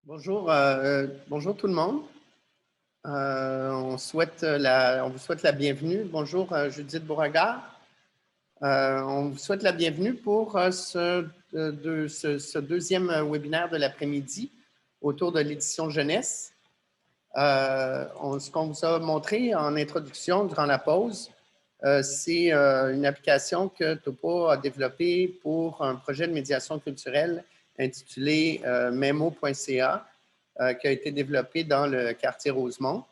Bonjour tout le monde. On vous souhaite la bienvenue. Bonjour Judith Beauregard. On vous souhaite la bienvenue pour ce deuxième webinaire de l'après-midi autour de l'édition jeunesse. Ce qu'on vous a montré en introduction durant la pause, c'est une application que Topo a développée pour un projet de médiation culturelle intitulé memo.ca. Qui a été développé dans le quartier Rosemont.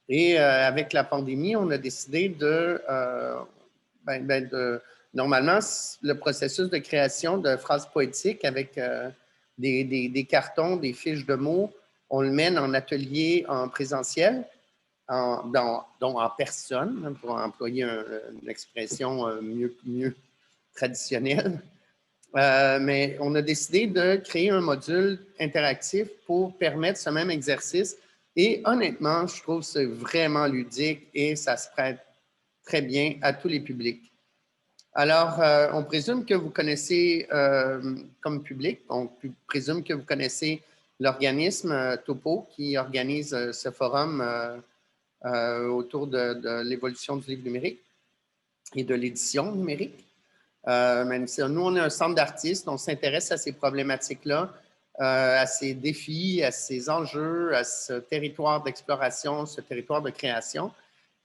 Et avec la pandémie, on a décidé normalement, le processus de création de phrases poétiques avec des cartons, des fiches de mots, on le mène en atelier en présentiel, donc en personne, pour employer une expression mieux traditionnelle. Mais on a décidé de créer un module interactif pour permettre ce même exercice. Et honnêtement, je trouve que c'est vraiment ludique et ça se prête très bien à tous les publics. Alors, on présume que vous connaissez, comme public, on présume que vous connaissez l'organisme Topo qui organise ce forum autour de l'évolution du livre numérique et de l'édition numérique. Même si nous, on est un centre d'artistes, on s'intéresse à ces problématiques-là, à ces défis, à ces enjeux, à ce territoire d'exploration, ce territoire de création.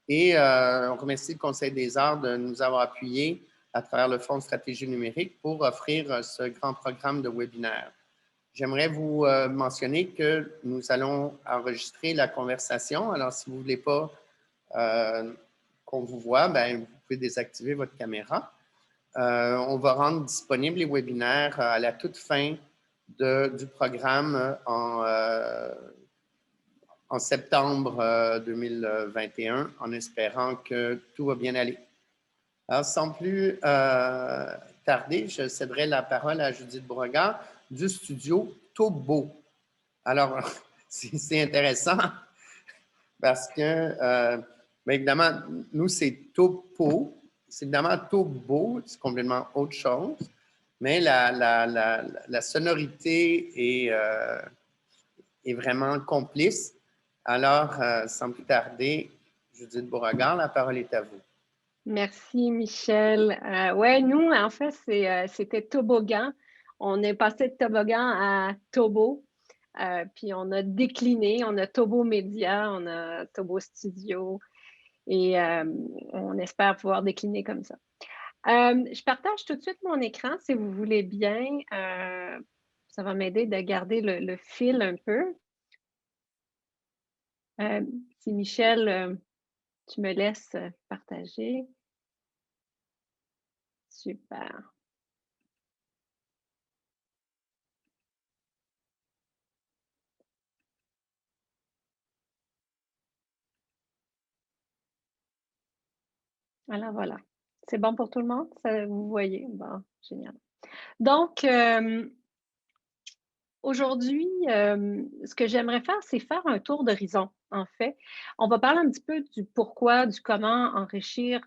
Et on remercie le Conseil des arts de nous avoir appuyés à travers le Fonds de stratégie numérique pour offrir ce grand programme de webinaire. J'aimerais vous mentionner que nous allons enregistrer la conversation. Alors, si vous ne voulez pas qu'on vous voit, vous pouvez désactiver votre caméra. On va rendre disponibles les webinaires à la toute fin du programme en septembre 2021, en espérant que tout va bien aller. Alors, sans plus tarder, je céderai la parole à Judith Beauregard du studio Tobo. Alors, c'est intéressant parce que, évidemment, nous, c'est Topo. C'est évidemment Tobo, c'est complètement autre chose, mais la sonorité est vraiment complice. Alors, sans plus tarder, Judith Beauregard, la parole est à vous. Merci, Michel. Ouais, nous, en fait, c'était toboggan. On est passé de toboggan à Tobo. Puis on a décliné, on a Tobo Média, on a Tobo Studio et on espère pouvoir décliner comme ça. Je partage tout de suite mon écran si vous voulez bien. Ça va m'aider de garder le fil un peu. Si Michel, tu me laisses partager. Super. Alors voilà. C'est bon pour tout le monde? Ça, vous voyez? Bon, génial. Donc, aujourd'hui, ce que j'aimerais faire, c'est faire un tour d'horizon, en fait. On va parler un petit peu du pourquoi, du comment enrichir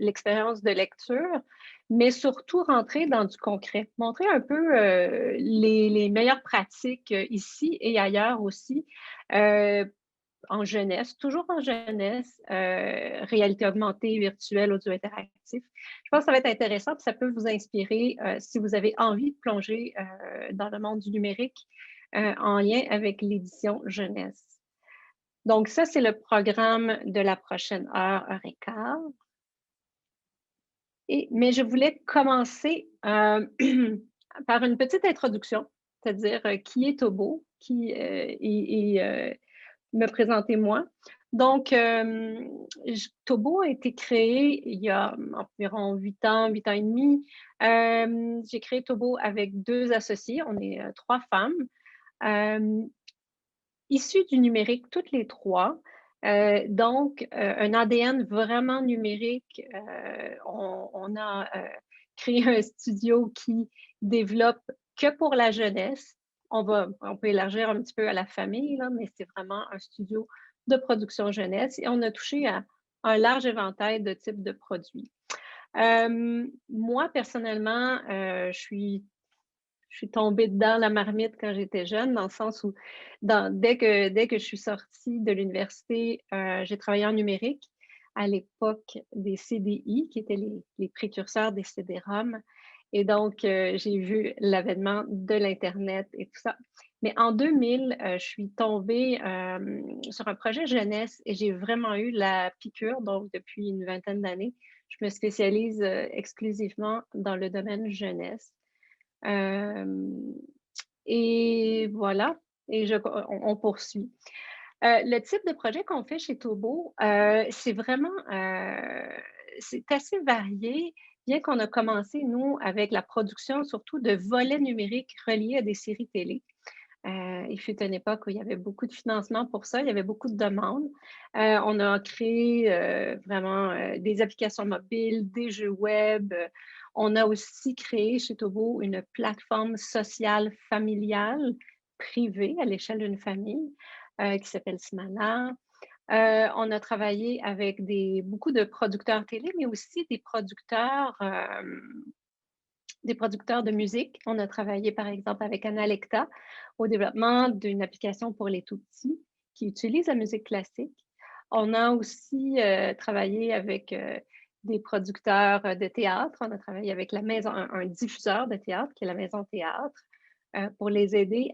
l'expérience de lecture, mais surtout rentrer dans du concret. Montrer un peu les meilleures pratiques ici et ailleurs aussi en jeunesse, toujours en jeunesse, réalité augmentée, virtuelle, audio interactif. Je pense que ça va être intéressant, puis ça peut vous inspirer si vous avez envie de plonger dans le monde du numérique en lien avec l'édition jeunesse. Donc, ça, c'est le programme de la prochaine heure et quart. Mais je voulais commencer par une petite introduction, c'est-à-dire qui est Tobo, me présenter moi. Donc, Tobo a été créé il y a environ 8 ans et demi. J'ai créé Tobo avec 2 associés, on est 3 femmes, issues du numérique toutes les 3. Donc, un ADN vraiment numérique. On a créé un studio qui développe que pour la jeunesse. On peut élargir un petit peu à la famille, là, mais c'est vraiment un studio de production jeunesse et on a touché à un large éventail de types de produits. Moi, personnellement, je suis je suis tombée dedans la marmite quand j'étais jeune, dans le sens où dès que je suis sortie de l'université, j'ai travaillé en numérique à l'époque des CDI, qui étaient les précurseurs des CD-ROM. Et donc, j'ai vu l'avènement de l'internet et tout ça. Mais en 2000, je suis tombée, sur un projet jeunesse et j'ai vraiment eu la piqûre. Donc depuis une vingtaine d'années, je me spécialise, exclusivement dans le domaine jeunesse. Hem et voilà, et on poursuit. Le type de projet qu'on fait chez Tobo, c'est vraiment, c'est assez varié, bien qu'on a commencé, nous, avec la production surtout de volets numériques reliés à des séries télé. Il fut une époque où il y avait beaucoup de financement pour ça, il y avait beaucoup de demandes. On a créé, vraiment, des applications mobiles, des jeux web. On a aussi créé chez Tobo une plateforme sociale familiale privée à l'échelle d'une famille, qui s'appelle Smala. On a travaillé avec beaucoup de producteurs télé, mais aussi des producteurs de musique. On a travaillé, par exemple, avec Analecta au développement d'une application pour les tout-petits qui utilise la musique classique. On a aussi travaillé avec des producteurs de théâtre. On a travaillé avec un diffuseur de théâtre qui est la Maison Théâtre pour les aider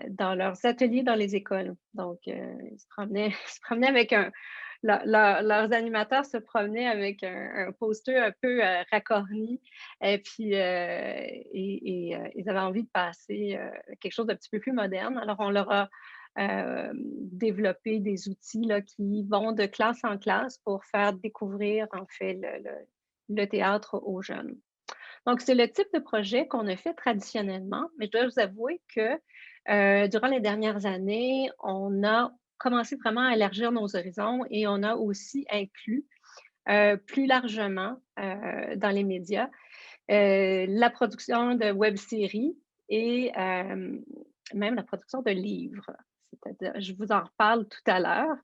dans leurs ateliers dans les écoles. Donc, ils se promenaient, ils se promenaient avec leurs animateurs se promenaient avec un poster un peu racorni et puis ils avaient envie de passer quelque chose d'un petit peu plus moderne. Alors, on leur a développé des outils là, qui vont de classe en classe pour faire découvrir en fait le théâtre aux jeunes. Donc, c'est le type de projet qu'on a fait traditionnellement, mais je dois vous avouer que durant les dernières années, on a commencé vraiment à élargir nos horizons et on a aussi inclus plus largement dans les médias la production de web-séries et même la production de livres. C'est-à-dire, je vous en reparle tout à l'heure,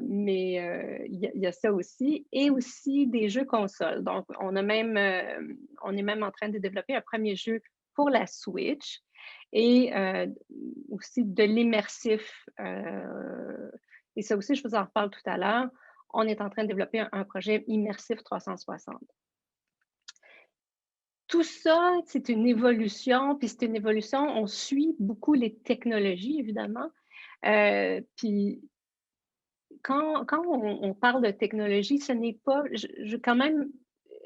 mais il y a ça aussi, et aussi des jeux consoles. Donc, on est même en train de développer un premier jeu pour la Switch et aussi de l'immersif. Et ça aussi, je vous en reparle tout à l'heure. On est en train de développer un projet immersif 360. Tout ça, c'est une évolution, puis c'est une évolution, on suit beaucoup les technologies, évidemment. Puis quand on parle de technologie, ce n'est pas, quand même,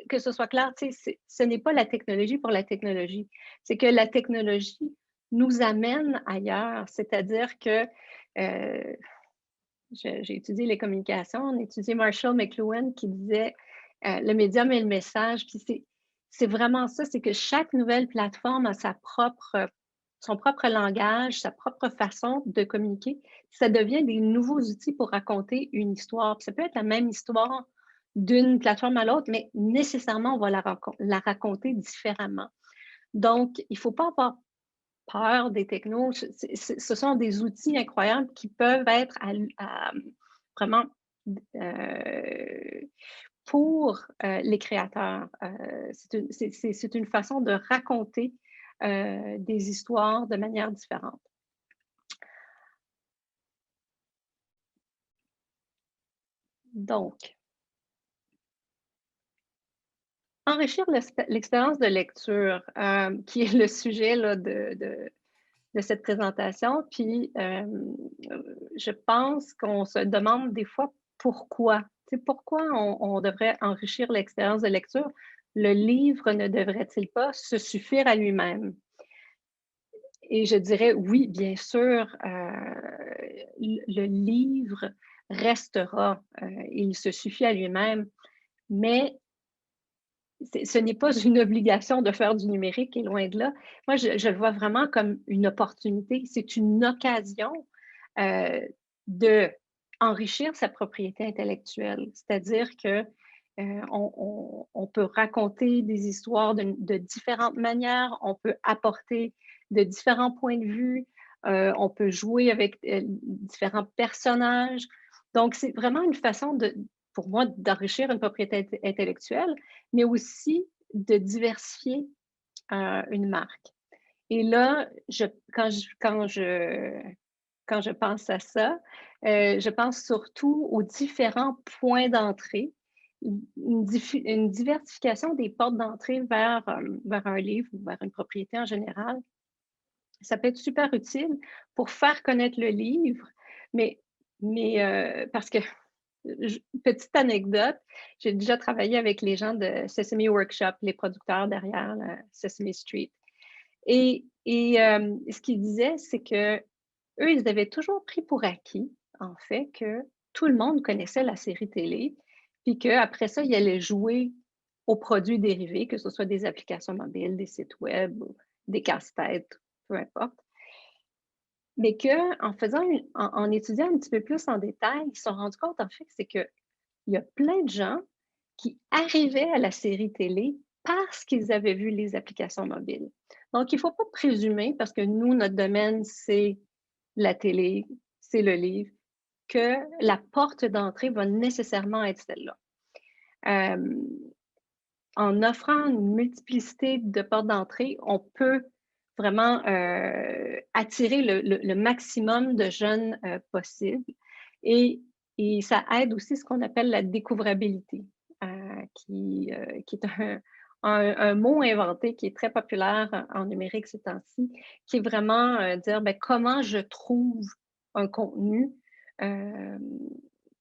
que ce soit clair, ce n'est pas la technologie pour la technologie. C'est que la technologie nous amène ailleurs. C'est-à-dire que j'ai étudié les communications, on a étudié Marshall McLuhan qui disait le médium et le message. Puis c'est vraiment ça, c'est que chaque nouvelle plateforme a son propre langage, sa propre façon de communiquer. Ça devient des nouveaux outils pour raconter une histoire. Puis ça peut être la même histoire d'une plateforme à l'autre, mais nécessairement, on va la raconter différemment. Donc, il ne faut pas avoir peur des technos. Ce sont des outils incroyables qui peuvent être vraiment euh, pour les créateurs. C'est une façon de raconter des histoires de manière différente. Donc, enrichir l'expérience de lecture, qui est le sujet là, de cette présentation. Puis, je pense qu'on se demande des fois pourquoi. Pourquoi on devrait enrichir l'expérience de lecture? Le livre ne devrait-il pas se suffire à lui-même? Et je dirais oui, bien sûr, le livre restera, il se suffit à lui-même, mais ce n'est pas une obligation de faire du numérique et loin de là. Moi, je le vois vraiment comme une opportunité. C'est une occasion de enrichir sa propriété intellectuelle. C'est-à-dire que on peut raconter des histoires de différentes manières, on peut apporter de différents points de vue, on peut jouer avec différents personnages. Donc, c'est vraiment une façon pour moi, d'enrichir une propriété intellectuelle, mais aussi de diversifier une marque. Et là, quand je pense à ça, je pense surtout aux différents points d'entrée, une diversification des portes d'entrée vers un livre ou vers une propriété en général. Ça peut être super utile pour faire connaître le livre, mais parce que petite anecdote, j'ai déjà travaillé avec les gens de Sesame Workshop, les producteurs derrière Sesame Street. Et ce qu'ils disaient, c'est que eux, ils avaient toujours pris pour acquis, en fait, que tout le monde connaissait la série télé, puis qu'après ça, ils allaient jouer aux produits dérivés, que ce soit des applications mobiles, des sites web, ou des casse-têtes, peu importe. Mais en étudiant un petit peu plus en détail, ils se sont rendus compte, en fait, c'est qu'il y a plein de gens qui arrivaient à la série télé parce qu'ils avaient vu les applications mobiles. Donc, il ne faut pas présumer, parce que nous, notre domaine, c'est la télé, c'est le livre, que la porte d'entrée va nécessairement être celle-là. En offrant une multiplicité de portes d'entrée, on peut vraiment attirer le maximum de jeunes possible. Et ça aide aussi ce qu'on appelle la découvrabilité, qui est un mot inventé qui est très populaire en numérique ces temps-ci, qui est vraiment dire comment je trouve un contenu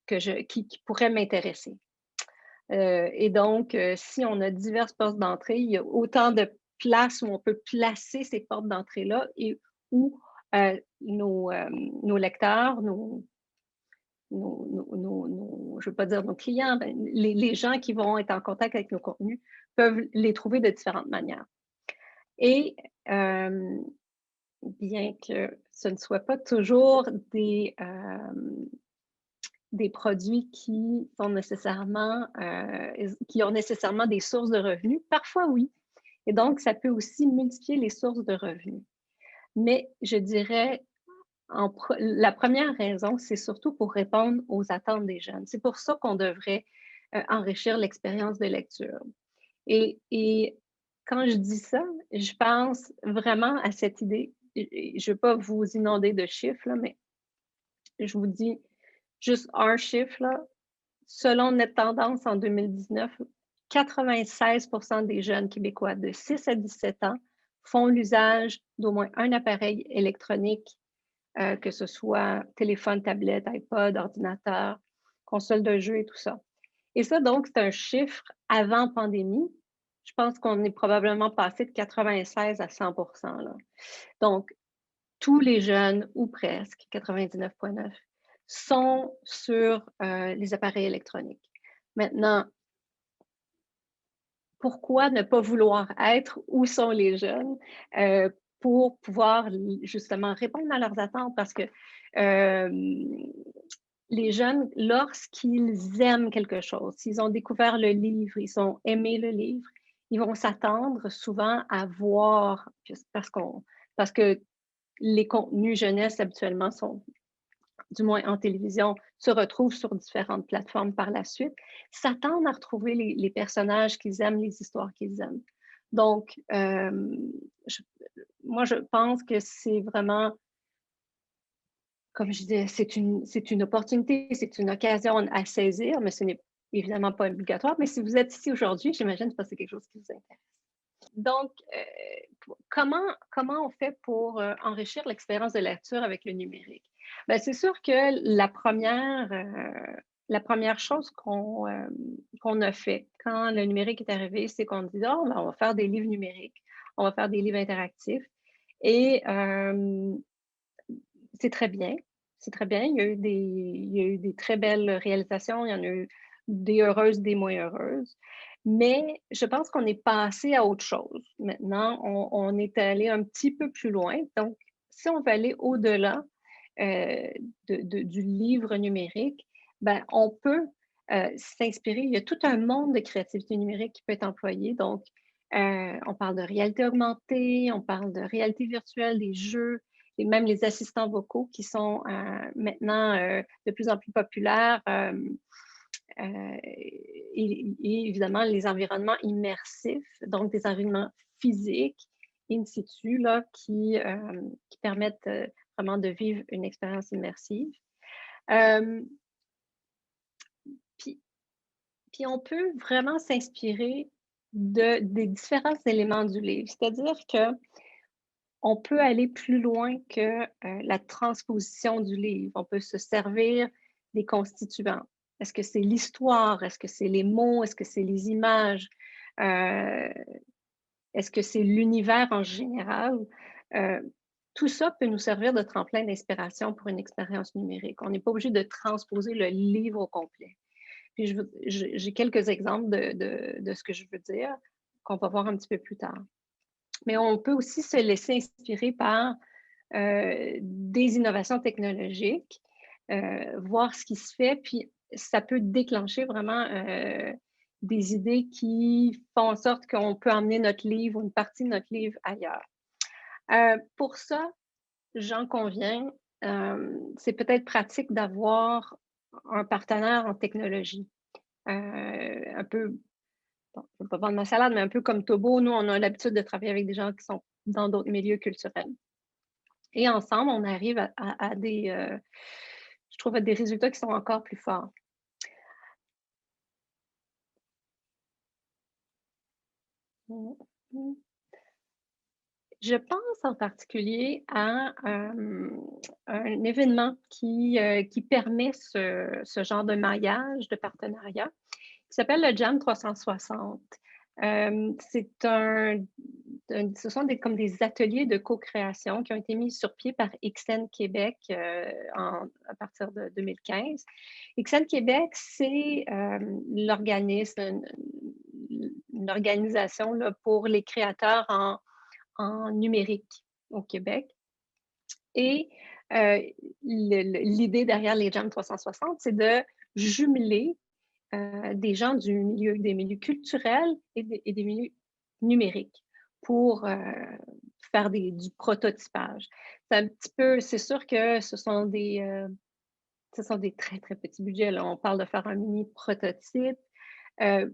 qui pourrait m'intéresser. Et donc, si on a diverses portes d'entrée, il y a autant de places où on peut placer ces portes d'entrée-là et où nos lecteurs, je ne veux pas dire nos clients, mais les gens qui vont être en contact avec nos contenus peuvent les trouver de différentes manières. Et bien que ce ne soit pas toujours des produits qui ont nécessairement des sources de revenus. Parfois, oui. Et donc, ça peut aussi multiplier les sources de revenus. Mais je dirais, la première raison, c'est surtout pour répondre aux attentes des jeunes. C'est pour ça qu'on devrait enrichir l'expérience de lecture. Et quand je dis ça, je pense vraiment à cette idée. Je ne veux pas vous inonder de chiffres, là, mais je vous dis juste un chiffre, là. Selon Net Tendance en 2019, 96% des jeunes Québécois de 6 à 17 ans font l'usage d'au moins un appareil électronique, que ce soit téléphone, tablette, iPod, ordinateur, console de jeu et tout ça. Et ça, donc, c'est un chiffre avant pandémie. Je pense qu'on est probablement passé de 96 à 100%, là. Donc, tous les jeunes, ou presque, 99,9, sont sur les appareils électroniques. Maintenant, pourquoi ne pas vouloir être où sont les jeunes pour pouvoir justement répondre à leurs attentes? Parce que les jeunes, lorsqu'ils aiment quelque chose, s'ils ont découvert le livre, ils ont aimé le livre, ils vont s'attendre souvent à voir, parce que les contenus jeunesse habituellement sont, du moins en télévision, se retrouvent sur différentes plateformes par la suite, s'attendent à retrouver les personnages qu'ils aiment, les histoires qu'ils aiment. Donc, moi, je pense que c'est vraiment, comme je disais, c'est une opportunité, c'est une occasion à saisir, mais ce n'est évidemment pas obligatoire. Mais si vous êtes ici aujourd'hui, j'imagine que c'est quelque chose qui vous intéresse. Donc, comment on fait pour enrichir l'expérience de lecture avec le numérique? Bien, c'est sûr que la première chose qu'on a fait quand le numérique est arrivé, c'est qu'on dit, oh, ben, on va faire des livres numériques, on va faire des livres interactifs. Et c'est très bien. C'est très bien. Il y a eu des très belles réalisations. Il y en a eu des heureuses, des moins heureuses. Mais je pense qu'on est passé à autre chose. Maintenant, on est allé un petit peu plus loin. Donc, si on veut aller au-delà du livre numérique, ben, on peut s'inspirer. Il y a tout un monde de créativité numérique qui peut être employé. Donc, on parle de réalité augmentée, on parle de réalité virtuelle, des jeux, et même les assistants vocaux qui sont maintenant de plus en plus populaires. Et évidemment, les environnements immersifs, donc des environnements physiques, in situ, là, qui permettent vraiment de vivre une expérience immersive. Euh, puis, puis on peut vraiment s'inspirer des différents éléments du livre. C'est-à-dire que on peut aller plus loin que la transposition du livre. On peut se servir des constituants. Est-ce que c'est l'histoire? Est-ce que c'est les mots? Est-ce que c'est les images? Est-ce que c'est l'univers en général? Tout ça peut nous servir de tremplin d'inspiration pour une expérience numérique. On n'est pas obligé de transposer le livre au complet. Puis j'ai quelques exemples de ce que je veux dire, qu'on va voir un petit peu plus tard. Mais on peut aussi se laisser inspirer par des innovations technologiques, voir ce qui se fait, puis ça peut déclencher vraiment des idées qui font en sorte qu'on peut emmener notre livre ou une partie de notre livre ailleurs. Pour ça, j'en conviens, c'est peut-être pratique d'avoir un partenaire en technologie. Un peu, bon, je ne vais pas vendre ma salade, mais un peu comme Tobo, nous, on a l'habitude de travailler avec des gens qui sont dans d'autres milieux culturels. Et ensemble, on arrive à des, je trouve, à des résultats qui sont encore plus forts. Je pense en particulier à un événement qui permet ce genre de maillage, de partenariat, qui s'appelle le Jam 360. Ce sont comme des ateliers de co-création qui ont été mis sur pied par XN Québec à partir de 2015. XN Québec, c'est l'organisme, une organisation là, pour les créateurs en numérique au Québec. Et l'idée derrière les Jam 360, c'est de jumeler des gens des milieux culturels et des milieux numériques pour faire du prototypage. C'est un petit peu, c'est sûr que ce sont des très, très petits budgets. Là. On parle de faire un mini prototype,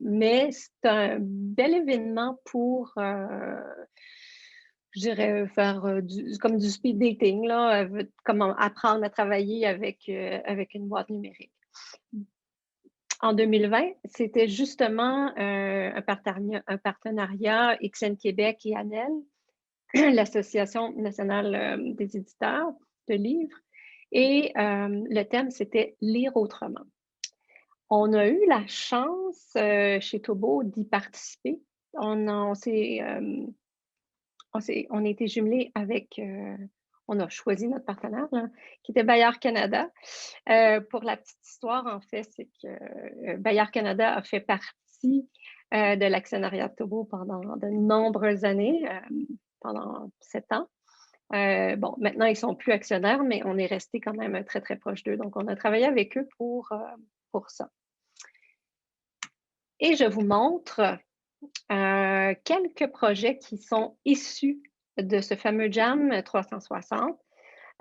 mais c'est un bel événement pour, je dirais, faire comme du speed dating, là, comment apprendre à travailler avec une boîte numérique. En 2020, c'était justement un partenariat XN Québec et ANEL, l'Association nationale des éditeurs de livres. Et le thème, c'était « Lire autrement ». On a eu la chance chez Tobo d'y participer. On a été jumelés avec, on a choisi notre partenaire, là, qui était Bayard Canada. Pour la petite histoire, en fait, c'est que Bayard Canada a fait partie de l'actionnariat de Tobo pendant de nombreuses années, pendant 7 ans. Bon, maintenant, ils ne sont plus actionnaires, mais on est resté quand même très, très proche d'eux. Donc, on a travaillé avec eux pour ça. Et je vous montre quelques projets qui sont issus de ce fameux Jam 360.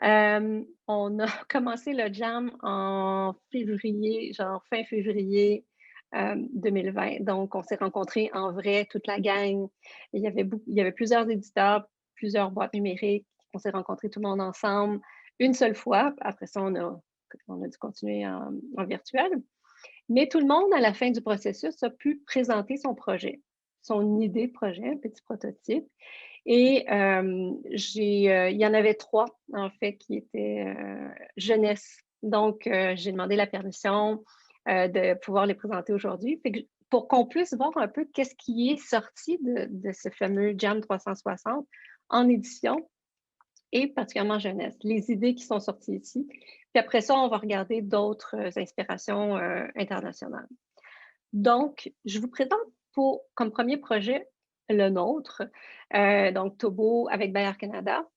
On a commencé le Jam en février, fin février 2020. Donc, on s'est rencontrés en vrai, toute la gang. Il y avait plusieurs éditeurs, plusieurs boîtes numériques. On s'est rencontrés tout le monde ensemble une seule fois. Après ça, on a dû continuer en virtuel. Mais tout le monde, à la fin du processus, a pu présenter son projet, son idée de projet, un petit prototype. Et il y en avait 3, en fait, qui étaient jeunesse. Donc, j'ai demandé la permission de pouvoir les présenter aujourd'hui pour qu'on puisse voir un peu qu'est-ce qui est sorti de ce fameux Jam 360 en édition et particulièrement jeunesse, les idées qui sont sorties ici. Puis après ça, on va regarder d'autres inspirations internationales. Donc, je vous présente comme premier projet le nôtre, donc Tobo avec Bayard Canada.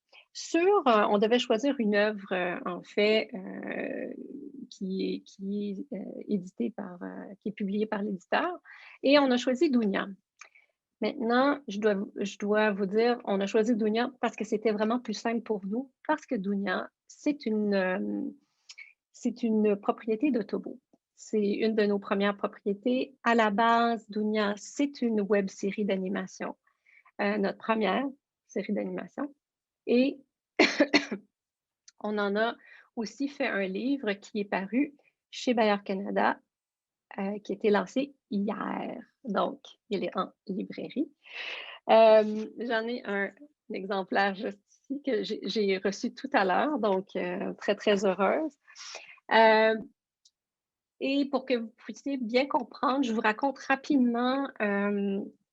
On devait choisir une œuvre, en fait, qui est éditée qui est publiée par l'éditeur, et on a choisi Dounia. Maintenant, je dois vous dire, on a choisi Dounia parce que c'était vraiment plus simple pour nous, parce que Dounia, c'est une propriété de Tobo. C'est une de nos premières propriétés. À la base, Dounia, c'est une web série d'animation notre première série d'animation. Et on en a aussi fait un livre qui est paru chez Bayard Canada, qui a été lancé hier. Donc, il est en librairie. J'en ai un exemplaire juste ici que j'ai reçu tout à l'heure, donc très, très heureuse. Et pour que vous puissiez bien comprendre, je vous raconte rapidement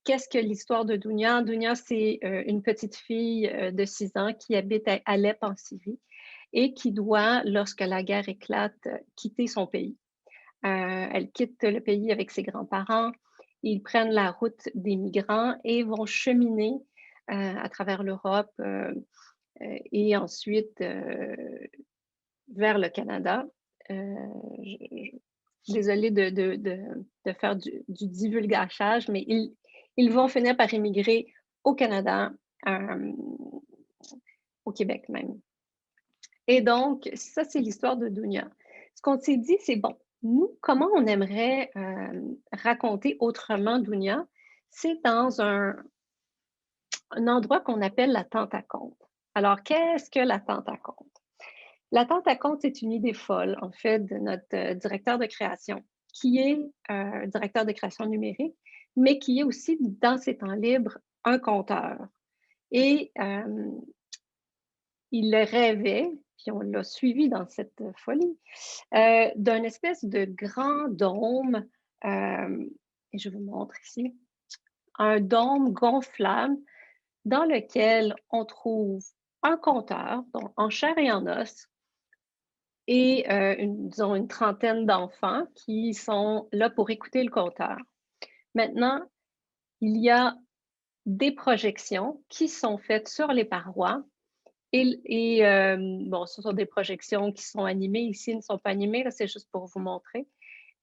qu'est-ce que l'histoire de Dounia. Dounia, c'est une petite fille de 6 ans qui habite à Alep en Syrie et qui doit, lorsque la guerre éclate, quitter son pays. Elle quitte le pays avec ses grands-parents. Ils prennent la route des migrants et vont cheminer à travers l'Europe et ensuite vers le Canada. Désolée de faire du divulgachage, mais ils vont finir par immigrer au Canada, au Québec même. Et donc, ça, c'est l'histoire de Dounia. Ce qu'on s'est dit, c'est bon, nous, comment on aimerait raconter autrement Dounia? C'est dans un endroit qu'on appelle la tente à conte. Alors, qu'est-ce que la tente à conte? La tente à conte, c'est une idée folle, en fait, de notre directeur de création, qui est directeur de création numérique, mais qui est aussi, dans ses temps libres, un conteur. Et il rêvait, puis on l'a suivi dans cette folie, d'un espèce de grand dôme, et je vous montre ici, un dôme gonflable dans lequel on trouve un conteur, donc en chair et en os, et disons une trentaine d'enfants qui sont là pour écouter le conteur. Maintenant, il y a des projections qui sont faites sur les parois et bon, ce sont des projections qui sont animées. Ici, elles ne sont pas animées, là, c'est juste pour vous montrer.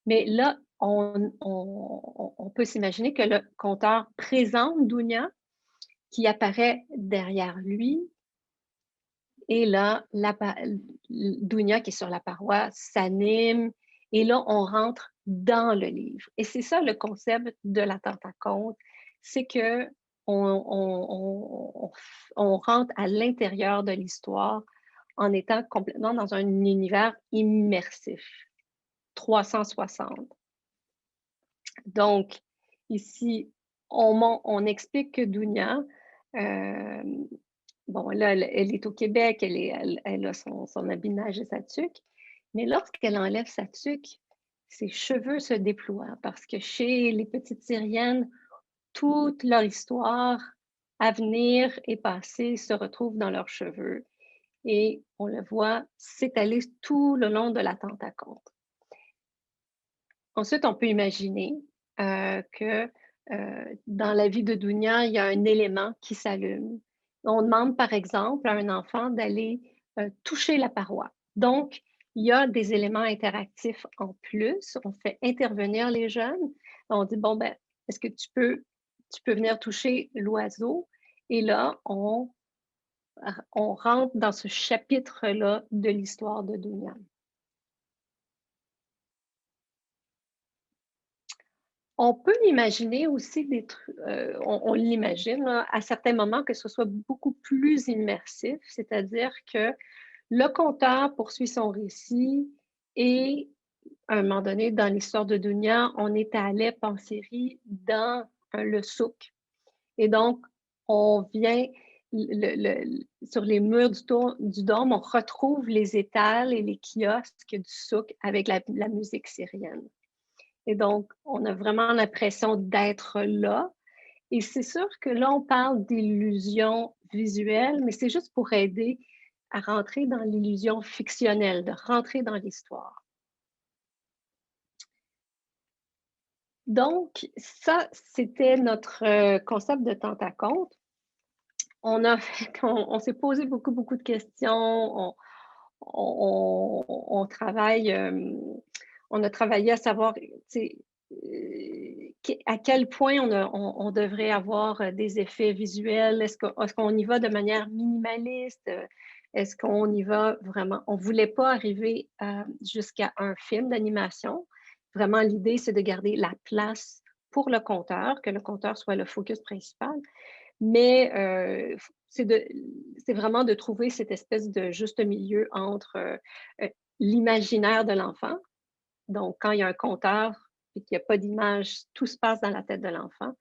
Mais là, on peut s'imaginer que le conteur présente Dounia qui apparaît derrière lui. Et là, Dounia qui est sur la paroi s'anime. Et là, on rentre dans le livre. Et c'est ça le concept de la tente à conte, c'est que on rentre à l'intérieur de l'histoire en étant complètement dans un univers immersif, 360. Donc, ici, on explique que Dounia, bon, là, elle est au Québec, elle a son habit de nage et sa tuque, mais lorsqu'elle enlève sa tuque, ses cheveux se déploient parce que chez les petites Syriennes, toute leur histoire, avenir et passé se retrouvent dans leurs cheveux. Et on le voit s'étaler tout le long de la tente à conte. Ensuite, on peut imaginer que dans la vie de Dounia, il y a un élément qui s'allume. On demande, par exemple, à un enfant d'aller toucher la paroi. Donc, il y a des éléments interactifs en plus. On fait intervenir les jeunes. On dit, bon, ben, est-ce que tu peux venir toucher l'oiseau? Et là, on rentre dans ce chapitre-là de l'histoire de Dounia. On peut imaginer aussi des trucs, on l'imagine à certains moments que ce soit beaucoup plus immersif, c'est-à-dire que le conteur poursuit son récit et à un moment donné, dans l'histoire de Dounia, on est à Alep en Syrie, dans le souk. Et donc, on vient sur les murs du dôme, on retrouve les étals et les kiosques du souk avec la musique syrienne. Et donc, on a vraiment l'impression d'être là. Et c'est sûr que là, on parle d'illusion visuelle, mais c'est juste pour aider à rentrer dans l'illusion fictionnelle, de rentrer dans l'histoire. Donc, ça, c'était notre concept de tente à conte. On s'est posé beaucoup de questions. On travaille, on a travaillé à savoir à quel point on devrait avoir des effets visuels. Est-ce qu'on y va de manière minimaliste? Est-ce qu'on y va vraiment? On ne voulait pas arriver jusqu'à un film d'animation. Vraiment, l'idée, c'est de garder la place pour le conteur, que le conteur soit le focus principal. Mais c'est vraiment de trouver cette espèce de juste milieu entre l'imaginaire de l'enfant. Donc, quand il y a un compteur et qu'il n'y a pas d'image, tout se passe dans la tête de l'enfant.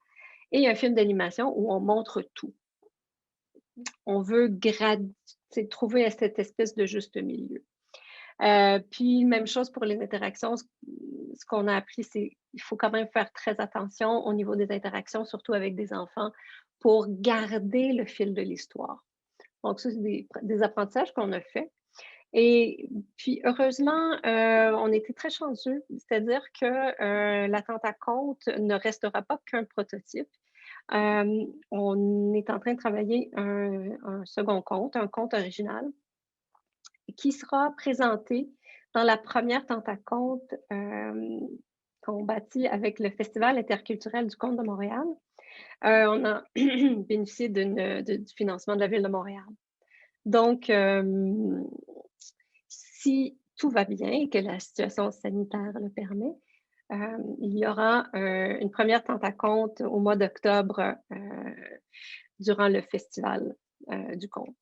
Et un film d'animation où on montre tout. On veut trouver cette espèce de juste milieu. Puis, même chose pour les interactions. Ce qu'on a appris, c'est qu'il faut quand même faire très attention au niveau des interactions, surtout avec des enfants, pour garder le fil de l'histoire. Donc, ça, c'est des apprentissages qu'on a faits. Et puis, heureusement, on était très chanceux, c'est-à-dire que l'attente à compte ne restera pas qu'un prototype. On est en train de travailler un second conte, un conte original, qui sera présenté dans la première tente à conte qu'on bâtit avec le Festival interculturel du conte de Montréal. On a bénéficié du financement de la Ville de Montréal. Donc, si tout va bien et que la situation sanitaire le permet, il y aura une première tente à conte au mois d'octobre durant le festival du conte.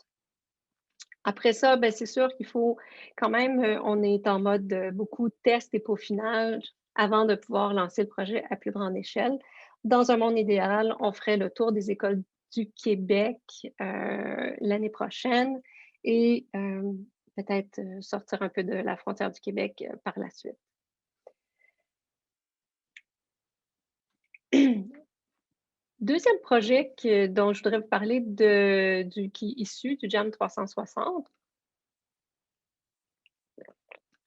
Après ça, ben, c'est sûr qu'il faut quand même, on est en mode beaucoup de tests et peaufinage avant de pouvoir lancer le projet à plus grande échelle. Dans un monde idéal, on ferait le tour des écoles du Québec l'année prochaine et peut-être sortir un peu de la frontière du Québec par la suite. Deuxième projet dont je voudrais vous parler qui est issu du JAM 360,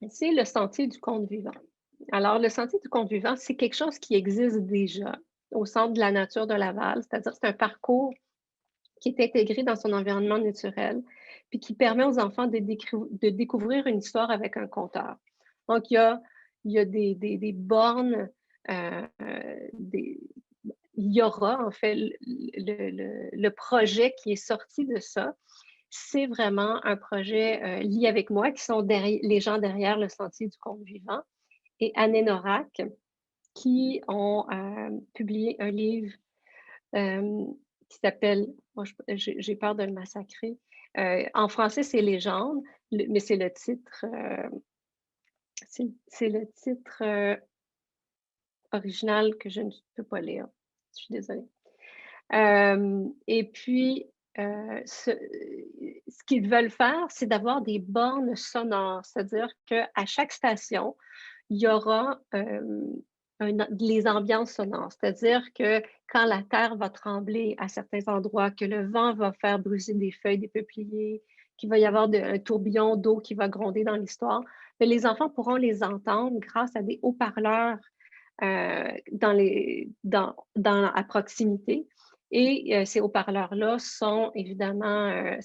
c'est le Sentier du conte vivant. Alors, le Sentier du conte vivant, c'est quelque chose qui existe déjà au Centre de la nature de Laval, c'est-à-dire c'est un parcours qui est intégré dans son environnement naturel, puis qui permet aux enfants de découvrir une histoire avec un conteur. Donc, il y a des bornes, il y aura en fait le projet qui est sorti de ça. C'est vraiment un projet lié avec moi, qui sont les gens derrière le Sentier du conte vivant, et Anne Norac, qui ont publié un livre qui s'appelle, j'ai peur de le massacrer, en français c'est Légende, mais c'est le titre, c'est le titre original que je ne peux pas lire. Je suis désolée. Et puis, ce qu'ils veulent faire, c'est d'avoir des bornes sonores, c'est-à-dire qu'à chaque station, il y aura les ambiances sonores, c'est-à-dire que quand la terre va trembler à certains endroits, que le vent va faire bruser des feuilles, des peupliers, qu'il va y avoir un tourbillon d'eau qui va gronder dans l'histoire, mais les enfants pourront les entendre grâce à des haut-parleurs à proximité. Et ces haut-parleurs-là sont évidemment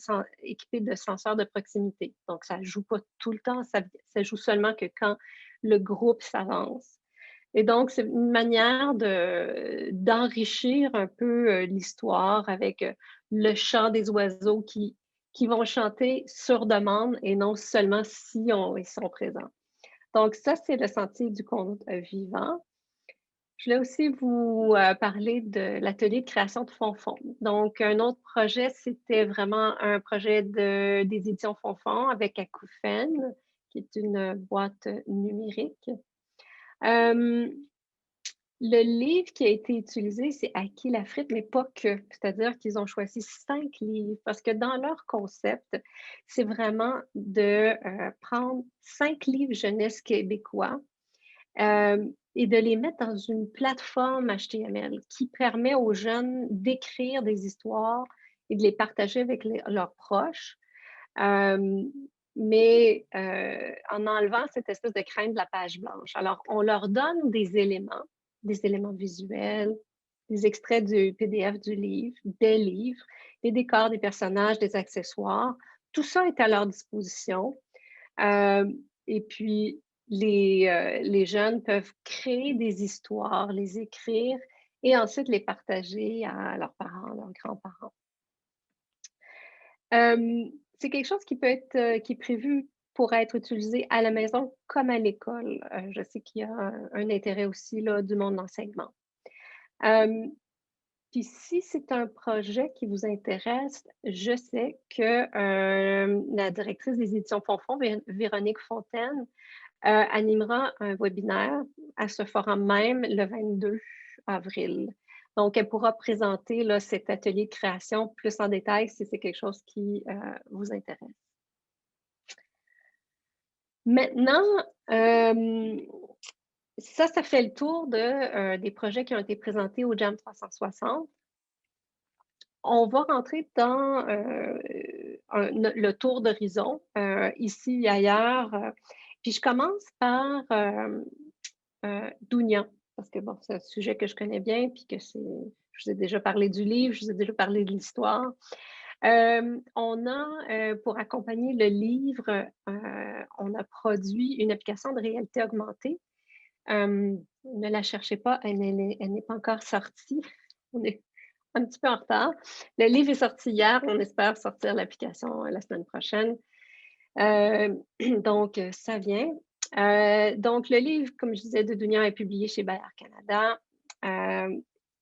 équipés de senseurs de proximité. Donc, ça ne joue pas tout le temps, ça joue seulement que quand le groupe s'avance. Et donc, c'est une manière d'enrichir un peu l'histoire avec le chant des oiseaux qui vont chanter sur demande et non seulement si ils sont présents. Donc, ça, c'est le Sentier du conte vivant. Je voulais aussi vous parler de l'atelier de création de Fonfon. Donc, un autre projet, c'était vraiment un projet des éditions Fonfon avec Acouphène, qui est une boîte numérique. Le livre qui a été utilisé, c'est Acquis l'Afrique, mais pas que. C'est-à-dire qu'ils ont choisi 5 livres parce que dans leur concept, c'est vraiment de prendre 5 livres jeunesse québécois et de les mettre dans une plateforme HTML qui permet aux jeunes d'écrire des histoires et de les partager avec leurs proches, mais en enlevant cette espèce de crainte de la page blanche. Alors, on leur donne des éléments visuels, des extraits du PDF du livre, des livres, des décors, des personnages, des accessoires. Tout ça est à leur disposition. Et puis, les jeunes peuvent créer des histoires, les écrire et ensuite les partager à leurs parents, leurs grands-parents. C'est quelque chose qui est prévu pour être utilisé à la maison comme à l'école. Je sais qu'il y a un intérêt aussi là, du monde de l'enseignement. Puis Puis si c'est un projet qui vous intéresse, je sais que la directrice des éditions Fonfon, Véronique Fontaine, animera un webinaire à ce forum même le 22 avril. Donc, elle pourra présenter là, cet atelier de création plus en détail si c'est quelque chose qui vous intéresse. Maintenant, ça fait le tour des projets qui ont été présentés au Jam 360. On va rentrer dans le tour d'horizon, ici et ailleurs. Puis je commence par Dounia, parce que bon, c'est un sujet que je connais bien, puis que je vous ai déjà parlé du livre, je vous ai déjà parlé de l'histoire. On a, pour accompagner le livre, on a produit une application de réalité augmentée. Ne la cherchez pas, elle n'est pas encore sortie. On est un petit peu en retard. Le livre est sorti hier, on espère sortir l'application la semaine prochaine. Donc, ça vient. Donc, le livre, comme je disais, de Dounia est publié chez Bayard Canada.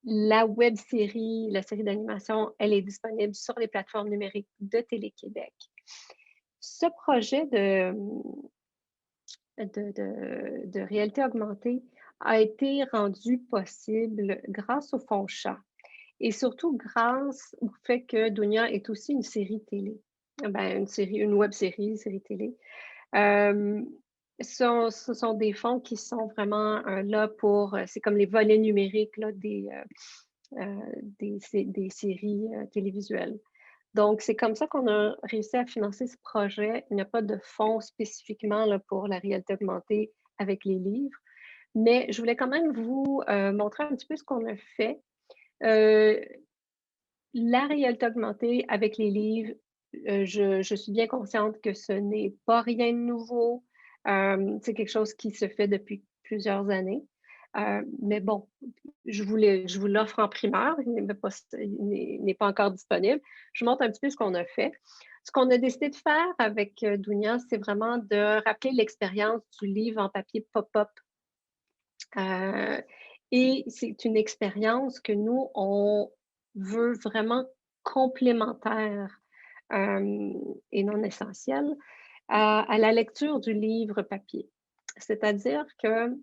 La web série, la série d'animation, elle est disponible sur les plateformes numériques de Télé-Québec. Ce projet de réalité augmentée a été rendu possible grâce au Fonds Chat et surtout grâce au fait que Dounia est aussi une série télé. Ben, une web série télé. Ce sont des fonds qui sont vraiment là pour, c'est comme les volets numériques là, des séries télévisuelles. Donc, c'est comme ça qu'on a réussi à financer ce projet. Il n'y a pas de fonds spécifiquement là, pour la réalité augmentée avec les livres, mais je voulais quand même vous montrer un petit peu ce qu'on a fait. La réalité augmentée avec les livres, je suis bien consciente que ce n'est pas rien de nouveau. C'est quelque chose qui se fait depuis plusieurs années. Mais bon, je vous l'offre en primeur, il n'est pas encore disponible. Je vous montre un petit peu ce qu'on a fait. Ce qu'on a décidé de faire avec Dounia, c'est vraiment de rappeler l'expérience du livre en papier pop-up. Et c'est une expérience que nous, on veut vraiment complémentaire et non essentielle à la lecture du livre papier. C'est-à-dire que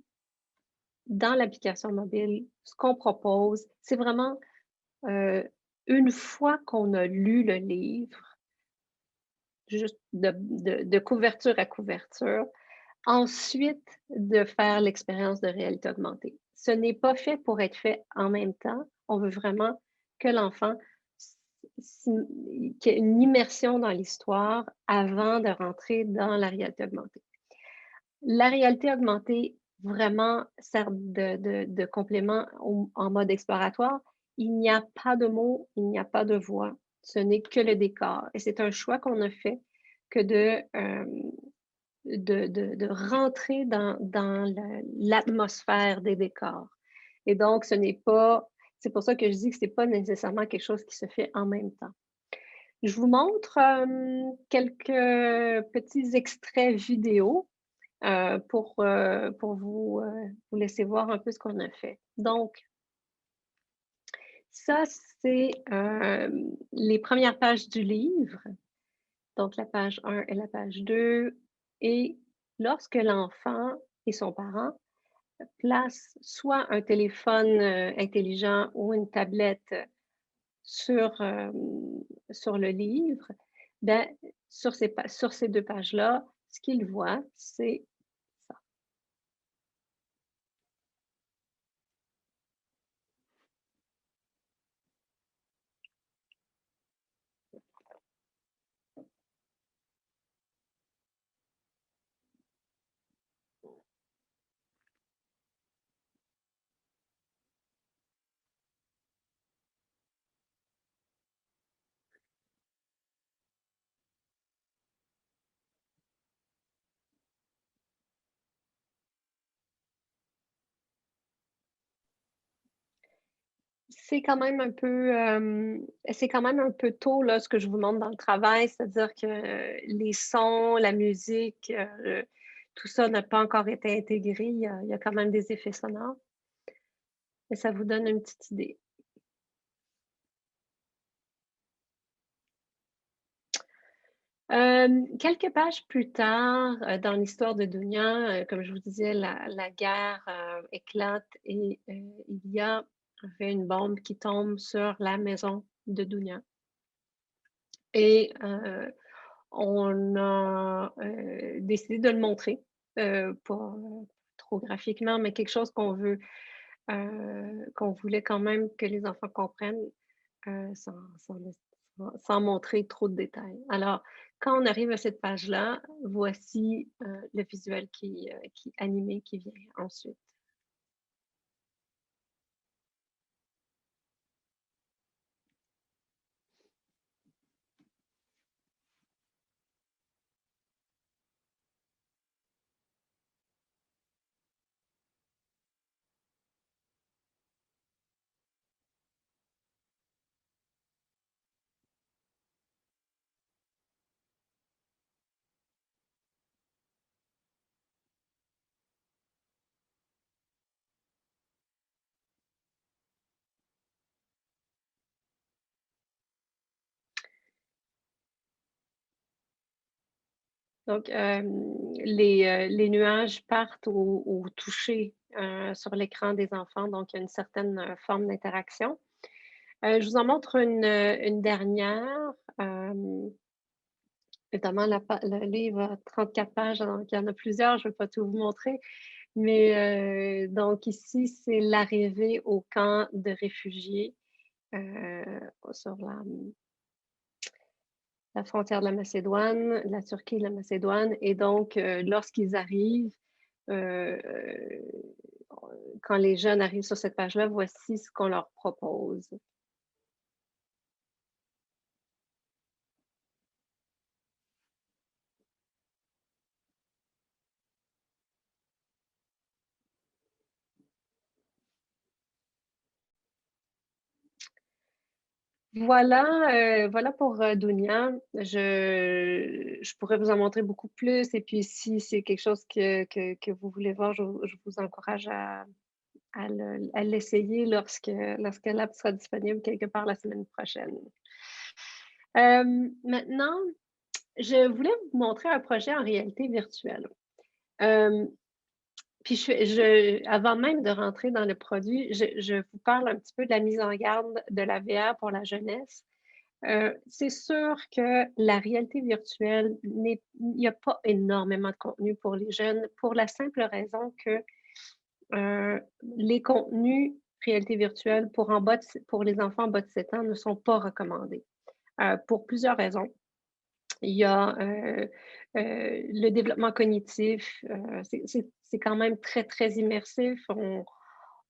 dans l'application mobile, ce qu'on propose, c'est vraiment une fois qu'on a lu le livre, juste de couverture à couverture, ensuite de faire l'expérience de réalité augmentée. Ce n'est pas fait pour être fait en même temps. On veut vraiment que l'enfant qu'il y ait une immersion dans l'histoire avant de rentrer dans la réalité augmentée. La réalité augmentée vraiment sert de complément en mode exploratoire. Il n'y a pas de mots, il n'y a pas de voix. Ce n'est que le décor. Et c'est un choix qu'on a fait que de rentrer dans l'atmosphère des décors. Et donc, c'est pour ça que je dis que ce n'est pas nécessairement quelque chose qui se fait en même temps. Je vous montre quelques petits extraits vidéo pour vous laisser voir un peu ce qu'on a fait. Donc, ça, c'est les premières pages du livre. Donc, la page 1 et la page 2. Et lorsque l'enfant et son parent placent soit un téléphone intelligent ou une tablette sur le livre, ben, sur ces deux pages-là, ce qu'ils voient, c'est ça. C'est quand même un peu tôt là, ce que je vous montre dans le travail, c'est-à-dire que les sons, la musique, tout ça n'a pas encore été intégré. Il y a quand même des effets sonores. Mais ça vous donne une petite idée. Quelques pages plus tard, dans l'histoire de Dounia, comme je vous disais, la guerre, éclate et il y a en fait une bombe qui tombe sur la maison de Dounia et on a, décidé de le montrer, pas trop graphiquement, mais quelque chose qu'on voulait quand même que les enfants comprennent, sans montrer trop de détails. Alors, quand on arrive à cette page-là, voici, le visuel qui animé qui vient ensuite. Donc, les nuages partent au toucher, sur l'écran des enfants, donc il y a une certaine, forme d'interaction. Je vous en montre une dernière, notamment le livre a 34 pages, donc il y en a plusieurs, je ne vais pas tout vous montrer. Mais donc ici, c'est l'arrivée au camp de réfugiés, heu, sur la frontière de la Macédoine, la Turquie et la Macédoine et donc lorsqu'ils arrivent, heu, quand les jeunes arrivent sur cette page-là, voici ce qu'on leur propose. Voilà pour, Dounia. Je pourrais vous en montrer beaucoup plus et puis si c'est quelque chose que vous voulez voir, je vous encourage à l'essayer lorsque l'app sera disponible quelque part la semaine prochaine. Maintenant, je voulais vous montrer un projet en réalité virtuelle. Hem, puis avant même de rentrer dans le produit, je vous parle un petit peu de la mise en garde de la VR pour la jeunesse. C'est sûr que la réalité virtuelle il n'y a pas énormément de contenu pour les jeunes, pour la simple raison que, les contenus réalité virtuelle pour les enfants en bas de 7 ans ne sont pas recommandés, pour plusieurs raisons. Il y a, le développement cognitif, c'est quand même très, très immersif.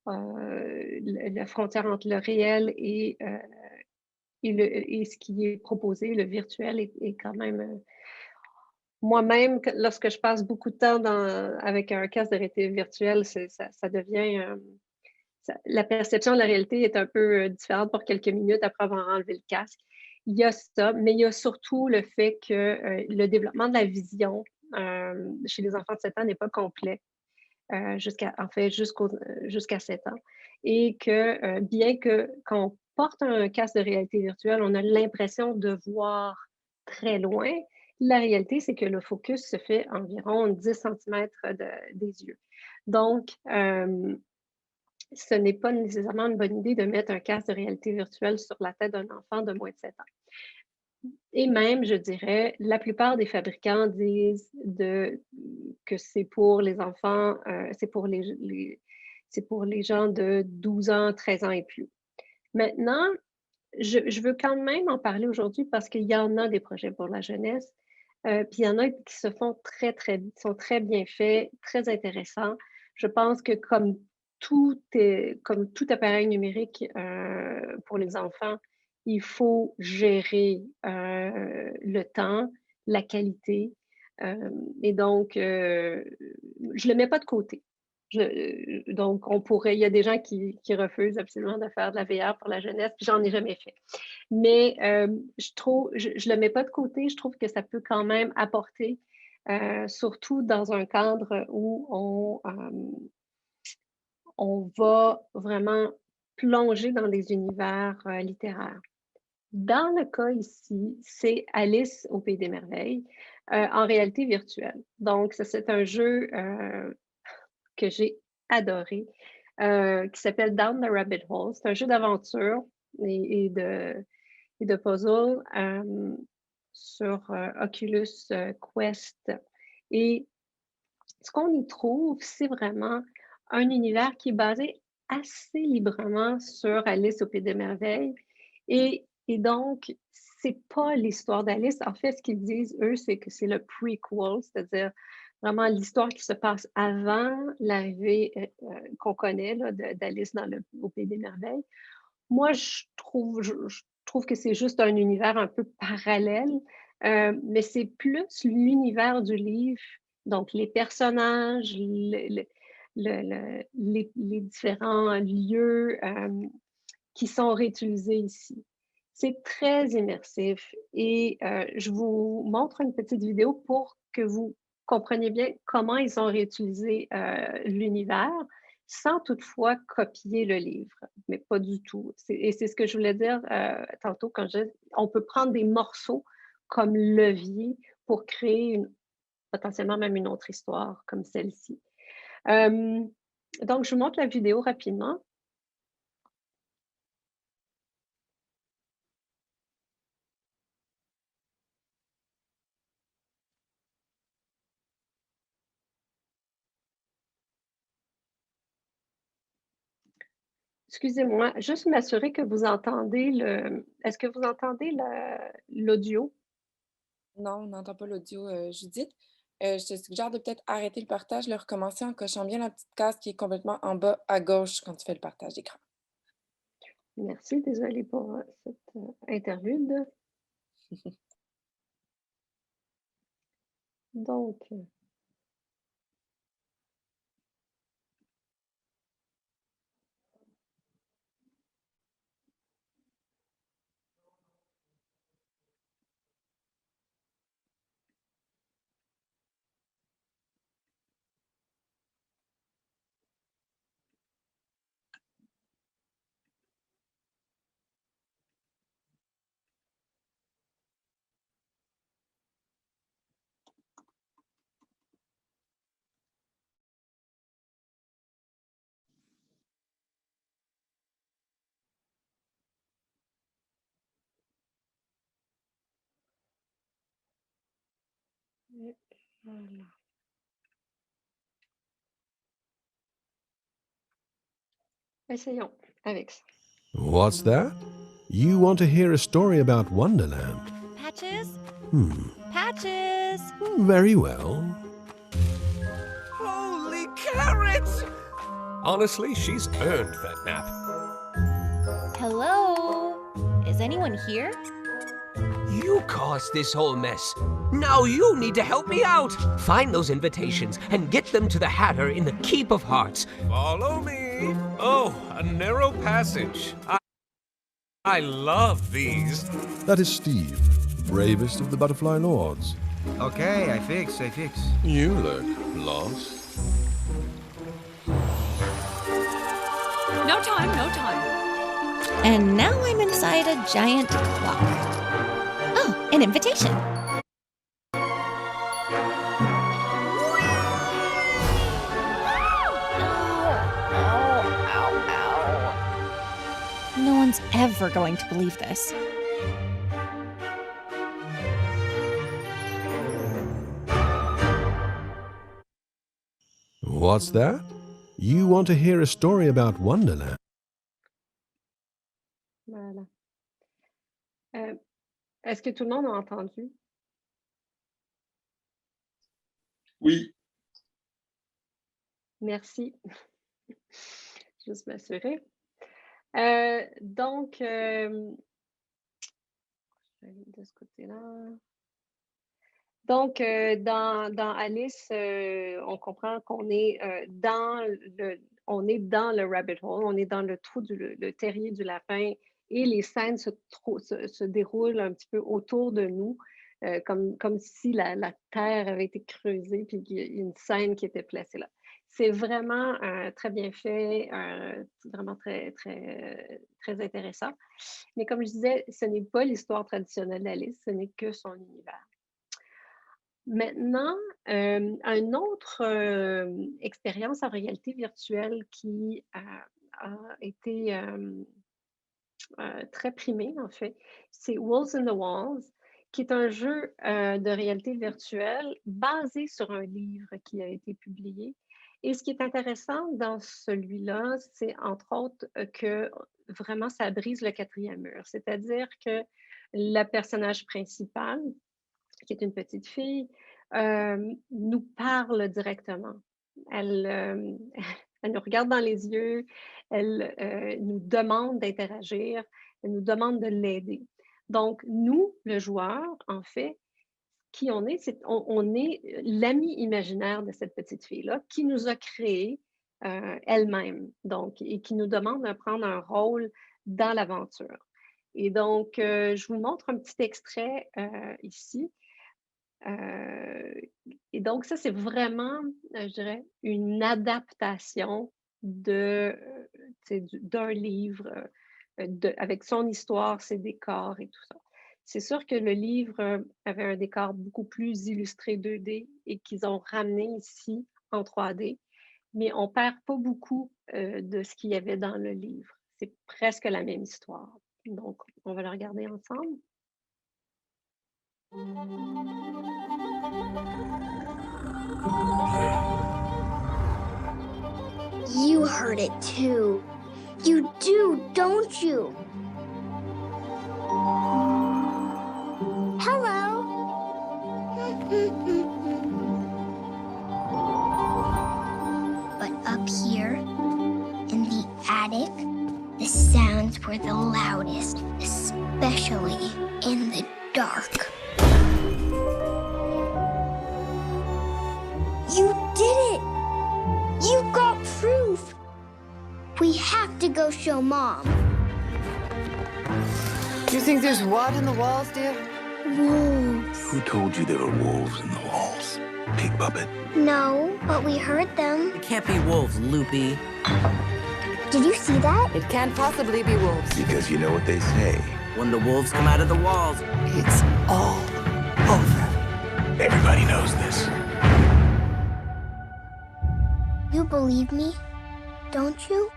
La frontière entre le réel et ce qui est proposé, le virtuel est quand même, moi-même, lorsque je passe beaucoup de temps avec un casque de réalité virtuelle, ça devient, la perception de la réalité est un peu différente pour quelques minutes après avoir enlevé le casque. Il y a ça, mais il y a surtout le fait que le développement de la vision chez les enfants de 7 ans n'est pas complet, en fait, jusqu'à 7 ans. Et que bien que quand on porte un casque de réalité virtuelle, on a l'impression de voir très loin, la réalité, c'est que le focus se fait environ 10 centimètres des yeux. Donc, ce n'est pas nécessairement une bonne idée de mettre un casque de réalité virtuelle sur la tête d'un enfant de moins de 7 ans. Et même, je dirais, la plupart des fabricants disent que c'est pour les enfants, c'est pour les gens de 12 ans, 13 ans et plus. Maintenant, je veux quand même en parler aujourd'hui parce qu'il y en a des projets pour la jeunesse, puis il y en a qui se font sont très bien faits, très intéressants. Je pense que comme tout appareil numérique, pour les enfants, il faut gérer, le temps, la qualité, et donc je le mets pas de côté. Donc il y a des gens qui refusent absolument de faire de la VR pour la jeunesse, puis j'en ai jamais fait. Mais je le mets pas de côté, je trouve que ça peut quand même apporter, surtout dans un cadre où on va vraiment plonger dans des univers, littéraires. Dans le cas ici, c'est Alice au Pays des merveilles, en réalité virtuelle. Donc ça, c'est un jeu, que j'ai adoré, qui s'appelle Down the Rabbit Hole. C'est un jeu d'aventure et de puzzle, sur, Oculus, Quest et ce qu'on y trouve, c'est vraiment un univers qui est basé assez librement sur Alice au Pays des merveilles et donc c'est pas l'histoire d'Alice. En fait, ce qu'ils disent, eux, c'est que c'est le prequel, c'est-à-dire vraiment l'histoire qui se passe avant l'arrivée, qu'on connaît là d'Alice dans le au Pays des merveilles. Moi, je trouve que c'est juste un univers un peu parallèle, mais c'est plus l'univers du livre, donc les personnages, les différents lieux, qui sont réutilisés ici. C'est très immersif et je vous montre une petite vidéo pour que vous compreniez bien comment ils ont réutilisé, l'univers, sans toutefois copier le livre, mais pas du tout. C'est ce que je voulais dire, tantôt quand on peut prendre des morceaux comme levier pour créer potentiellement même une autre histoire comme celle-ci. Hem, donc je vous montre la vidéo rapidement. Excusez-moi, juste m'assurer que vous entendez le est-ce que vous entendez l'audio? Non, on n'entend pas l'audio, Judith. Je te suggère de peut-être arrêter le partage, le recommencer en cochant bien la petite case qui est complètement en bas à gauche quand tu fais le partage d'écran. Merci, désolée pour, cette, interlude. Donc, voilà. Essayons avec ça. What's that? You want to hear a story about Wonderland? Patches? Hmm, Patches! very well. Holy carrots! Honestly, she's earned that nap. Hello? Is anyone here? You caused this whole mess. Now you need to help me out. Find those invitations and get them to the Hatter in the Keep of Hearts. Follow me. Oh, a narrow passage. I love these. That is Steve, bravest of the Butterfly Lords. Okay, I fix. You look lost. No time, no time. And now I'm inside a giant clock. Oh, an invitation. No one's ever going to believe this. What's that? You want to hear a story about Wonderland? Voilà. Est-ce que tout le monde a entendu? Oui, Merci. Juste m'assurer. Donc, je vais aller de ce côté-là. Donc, dans Alice, on comprend qu'on est, on est dans le rabbit hole, on est dans le trou le terrier du lapin et les scènes se déroulent un petit peu autour de nous, comme si la terre avait été creusée puis qu'il y a une scène qui était placée là. C'est vraiment très bien fait, vraiment très, très, très intéressant. Mais comme je disais, ce n'est pas l'histoire traditionnelle d'Alice, ce n'est que son univers. Maintenant, une autre expérience en réalité virtuelle qui a été très primée, en fait, c'est Wolves in the Walls, qui est un jeu de réalité virtuelle basé sur un livre qui a été publié. Et ce qui est intéressant dans celui-là, c'est entre autres que vraiment ça brise le quatrième mur. C'est-à-dire que la personnage principale, qui est une petite fille, nous parle directement. Elle, elle nous regarde dans les yeux, elle nous demande d'interagir, elle nous demande de l'aider. Donc, nous, le joueur, en fait, qui on est, on est l'ami imaginaire de cette petite fille-là qui nous a créé elle-même, donc, et qui nous demande de prendre un rôle dans l'aventure. Et donc, je vous montre un petit extrait ici. Et donc, ça, c'est vraiment, je dirais, une adaptation d'un livre avec son histoire, ses décors et tout ça. C'est sûr que le livre avait un décor beaucoup plus illustré 2D et qu'ils ont ramené ici en 3D, mais on perd pas beaucoup de ce qu'il y avait dans le livre. C'est presque la même histoire. Donc, on va le regarder ensemble. You heard it too. You do, don't you? Hello. But up here, in the attic, the sounds were the loudest, especially in the dark. You did it! You got proof! We have to go show Mom. You think there's what in the walls, dear? Wolves. Who told you there were wolves in the walls? Pig puppet. No, but we heard them. It can't be wolves, loopy. Did you see that? It can't possibly be wolves. Because you know what they say. When the wolves come out of the walls, It's all over. Everybody knows this. You believe me, don't you?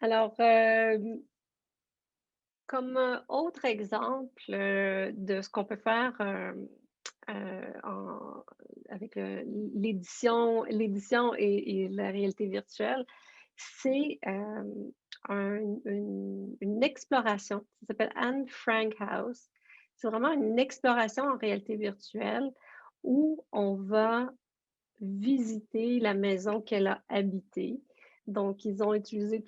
Alors, comme autre exemple de ce qu'on peut faire avec l'édition et la réalité virtuelle, c'est une exploration. Ça s'appelle Anne Frank House. C'est vraiment une exploration en réalité virtuelle où on va visiter la maison qu'elle a habitée. Donc, ils ont utilisé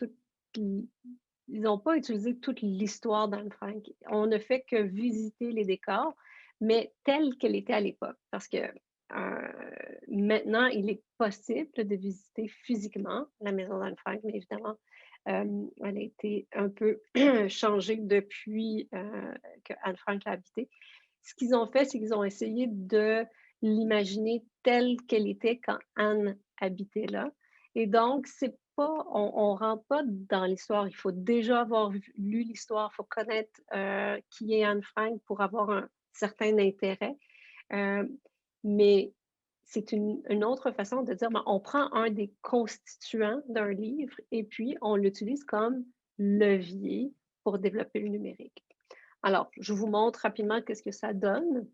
ils n'ont pas utilisé toute l'histoire d'Anne Frank. On ne fait que visiter les décors, mais telle qu'elle était à l'époque. Parce que maintenant, il est possible de visiter physiquement la maison d'Anne Frank, mais évidemment, elle a été un peu changée depuis que Anne Frank l'a habitée. Ce qu'ils ont fait, c'est qu'ils ont essayé de l'imaginer telle qu'elle était quand Anne habitait là. Et donc, c'est pas, on ne rentre pas dans l'histoire. Il faut déjà avoir lu l'histoire, il faut connaître qui est Anne Frank pour avoir un certain intérêt. Mais c'est une autre façon de dire, on prend un des constituants d'un livre et puis on l'utilise comme levier pour développer le numérique. Alors, je vous montre rapidement qu'est-ce que ça donne.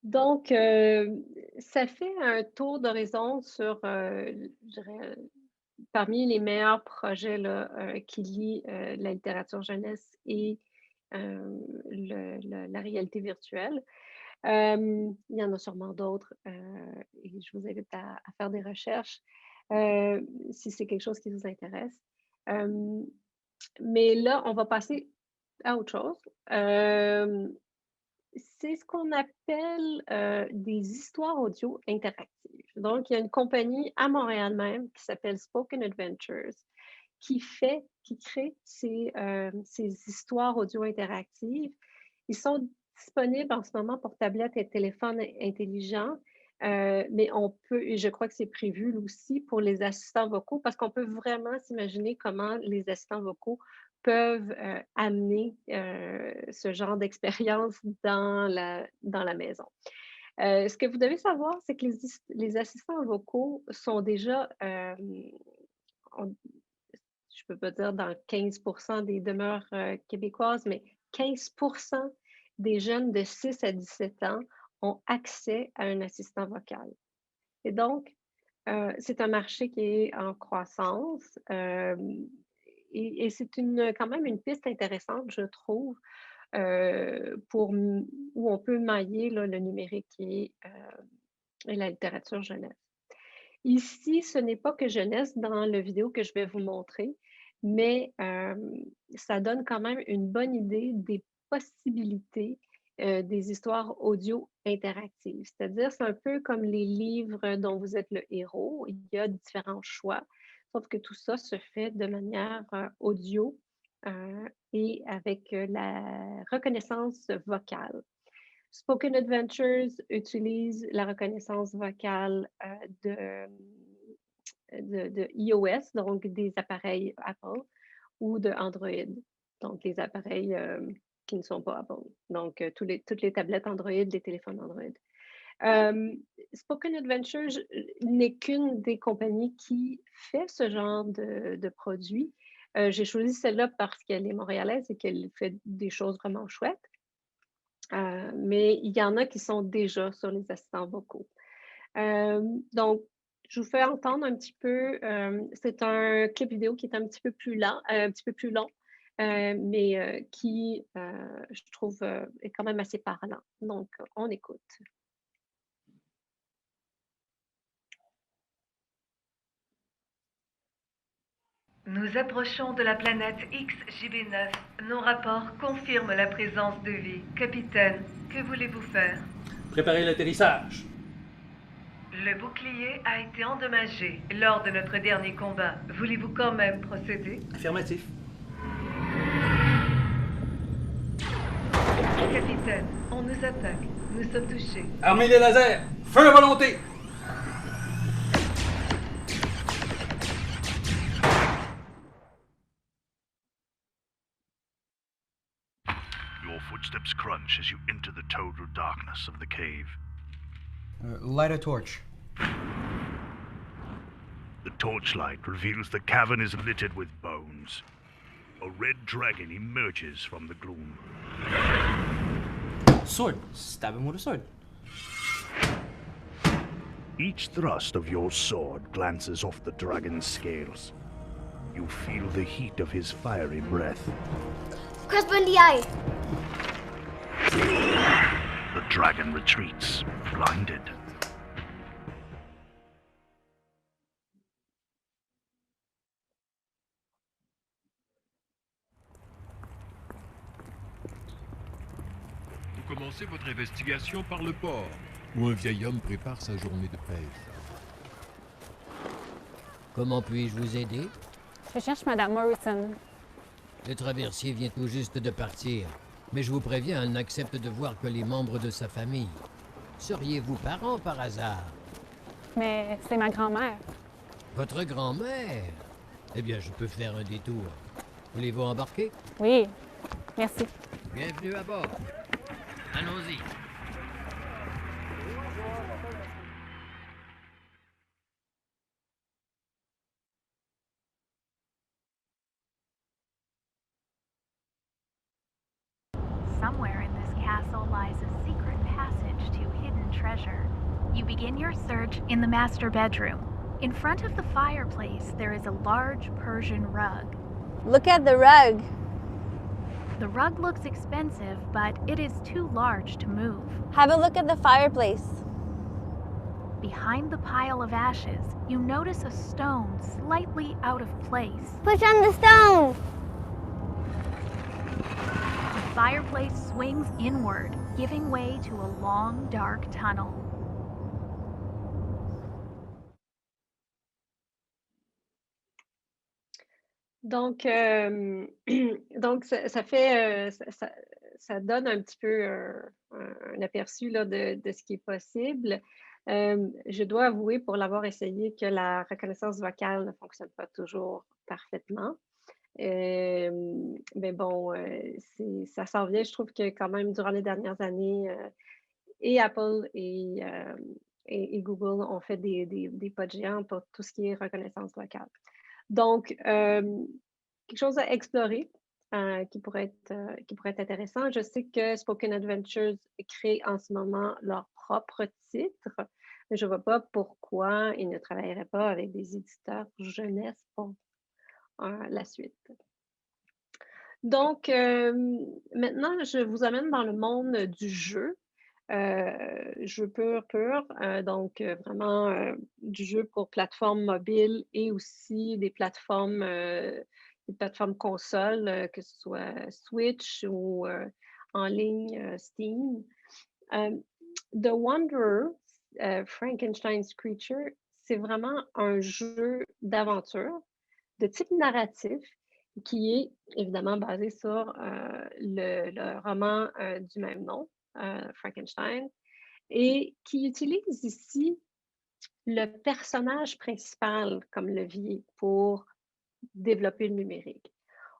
Donc, ça fait un tour d'horizon sur, je dirais, parmi les meilleurs projets là, qui lient la littérature jeunesse et la réalité virtuelle. Il y en a sûrement d'autres et je vous invite à faire des recherches si c'est quelque chose qui vous intéresse. Euh, mais là, on va passer à autre chose. C'est ce qu'on appelle des histoires audio interactives. Donc, il y a une compagnie à Montréal même qui s'appelle Spoken Adventures qui crée ces histoires audio interactives. Ils sont disponibles en ce moment pour tablettes et téléphones intelligents, mais on peut, et je crois que c'est prévu aussi pour les assistants vocaux, parce qu'on peut vraiment s'imaginer comment les assistants vocaux peuvent amener ce genre d'expérience dans la maison. Ce que vous devez savoir, c'est que les assistants vocaux sont déjà, je ne peux pas dire dans 15% des demeures québécoises, mais 15% des jeunes de 6 à 17 ans ont accès à un assistant vocal. Et donc, c'est un marché qui est en croissance et c'est quand même une piste intéressante, je trouve, où on peut mailler là, le numérique et la littérature jeunesse. Ici, ce n'est pas que jeunesse dans la vidéo que je vais vous montrer, mais ça donne quand même une bonne idée des possibilités des histoires audio interactives. C'est-à-dire, c'est un peu comme les livres dont vous êtes le héros. Il y a différents choix, sauf que tout ça se fait de manière audio et avec la reconnaissance vocale. Spoken Adventures utilise la reconnaissance vocale de iOS, donc des appareils Apple, ou de Android, donc les appareils qui ne sont pas Apple. Donc, toutes les tablettes Android, les téléphones Android. Spoken Adventures n'est qu'une des compagnies qui fait ce genre de produits. J'ai choisi celle-là parce qu'elle est montréalaise et qu'elle fait des choses vraiment chouettes. Mais il y en a qui sont déjà sur les assistants vocaux. Donc, je vous fais entendre un petit peu. C'est un clip vidéo qui est un petit peu plus long, mais qui, je trouve, est quand même assez parlant. Donc, on écoute. Nous approchons de la planète XJB9. Nos rapports confirment la présence de vie. Capitaine, que voulez-vous faire? Préparer l'atterrissage. Le bouclier a été endommagé lors de notre dernier combat. Voulez-vous quand même procéder? Affirmatif. Capitaine, on nous attaque. Nous sommes touchés. Armez les lasers! Feu à volonté! Your footsteps crunch as you enter the total darkness of the cave. Light a torch. The torchlight reveals the cavern is littered with bones. A red dragon emerges from the gloom. Sword. Stab him with a sword. Each thrust of your sword glances off the dragon's scales. You feel the heat of his fiery breath. Crossbow in the eye. The dragon retreats, blinded. Vous commencez votre investigation par le port, où un vieil homme prépare sa journée de pêche. Comment puis-je vous aider? Je cherche Madame Morrison. Le traversier vient tout juste de partir, mais je vous préviens, elle n'accepte de voir que les membres de sa famille. Seriez-vous parent par hasard? Mais c'est ma grand-mère. Votre grand-mère? Eh bien, je peux faire un détour. Voulez-vous embarquer? Oui, merci. Bienvenue à bord. Allons-y. Somewhere in this castle lies a secret passage to hidden treasure. You begin your search in the master bedroom. In front of the fireplace, there is a large Persian rug. Look at the rug. The rug looks expensive, but it is too large to move. Have a look at the fireplace. Behind the pile of ashes, you notice a stone slightly out of place. Push on the stone. The fireplace swings inward, giving way to a long, dark tunnel. Donc, donc ça donne un petit peu un aperçu là, de ce qui est possible. Je dois avouer, pour l'avoir essayé, que la reconnaissance vocale ne fonctionne pas toujours parfaitement. Mais bon, ça s'en vient. Je trouve que quand même, durant les dernières années, et Apple et Google ont fait des pas de géant pour tout ce qui est reconnaissance vocale. Donc, quelque chose à explorer qui pourrait être intéressant. Je sais que Spoken Adventures crée en ce moment leur propre titre. Je ne vois pas pourquoi ils ne travailleraient pas avec des éditeurs jeunesse pour la suite. Donc, maintenant, je vous amène dans le monde du jeu. Jeu pur, donc vraiment du jeu pour plateforme mobile et aussi des plateformes consoles, que ce soit Switch ou en ligne Steam. The Wanderer, Frankenstein's Creature, c'est vraiment un jeu d'aventure de type narratif qui est évidemment basé sur le roman du même nom. Frankenstein, et qui utilise ici le personnage principal comme levier pour développer le numérique.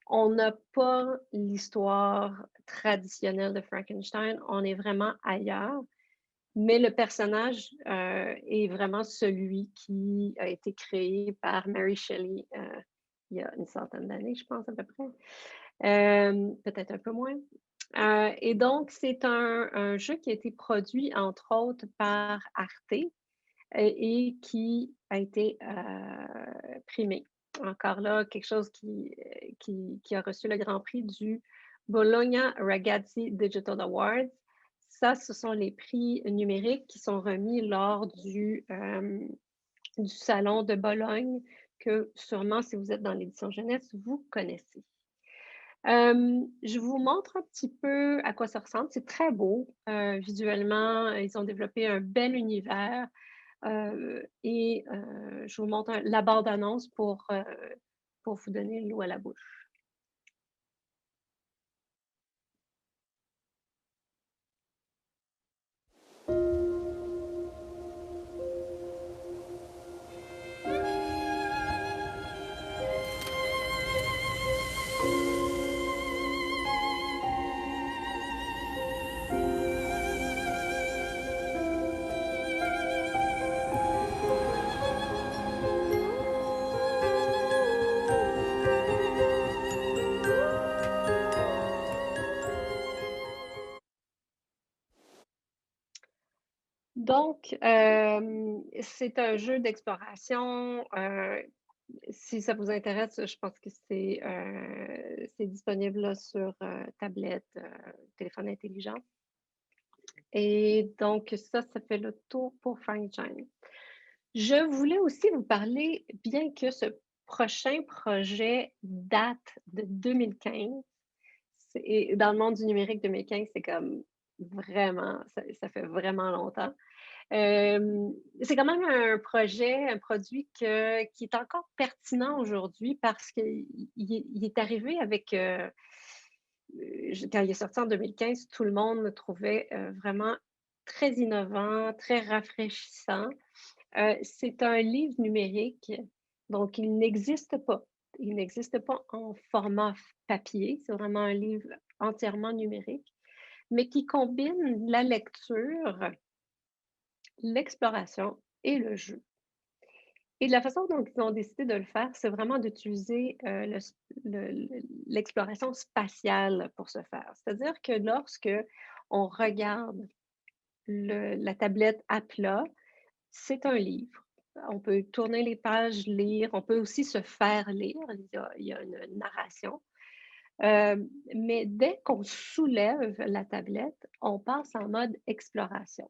On n'a pas l'histoire traditionnelle de Frankenstein, on est vraiment ailleurs, mais le personnage est vraiment celui qui a été créé par Mary Shelley il y a une centaine d'années, je pense à peu près, peut-être un peu moins. Et donc, c'est un jeu qui a été produit, entre autres, par Arte et qui a été primé. Encore là, quelque chose qui a reçu le Grand Prix du Bologna Ragazzi Digital Awards. Ça, ce sont les prix numériques qui sont remis lors du Salon de Bologne, que sûrement, si vous êtes dans l'édition jeunesse, vous connaissez. Je vous montre un petit peu à quoi ça ressemble. C'est très beau. Visuellement, ils ont développé un bel univers. Et je vous montre la bande-annonce pour vous donner l'eau à la bouche. Donc, c'est un jeu d'exploration. Si ça vous intéresse, je pense que c'est disponible là, sur tablette, téléphone intelligent. Et donc, ça fait le tour pour Frankenstein. Je voulais aussi vous parler, bien que ce prochain projet date de 2015, et dans le monde du numérique 2015, c'est comme vraiment, ça fait vraiment longtemps. C'est quand même un produit qui est encore pertinent aujourd'hui parce qu'il est arrivé avec, quand il est sorti en 2015, tout le monde le trouvait vraiment très innovant, très rafraîchissant. C'est un livre numérique, donc il n'existe pas. Il n'existe pas en format papier, c'est vraiment un livre entièrement numérique, mais qui combine la lecture, l'exploration et le jeu. Et de la façon dont ils ont décidé de le faire, c'est vraiment d'utiliser l'exploration spatiale pour ce faire. C'est-à-dire que lorsque on regarde la tablette à plat, c'est un livre. On peut tourner les pages, lire. On peut aussi se faire lire. Il y a une narration. Mais dès qu'on soulève la tablette, on passe en mode exploration.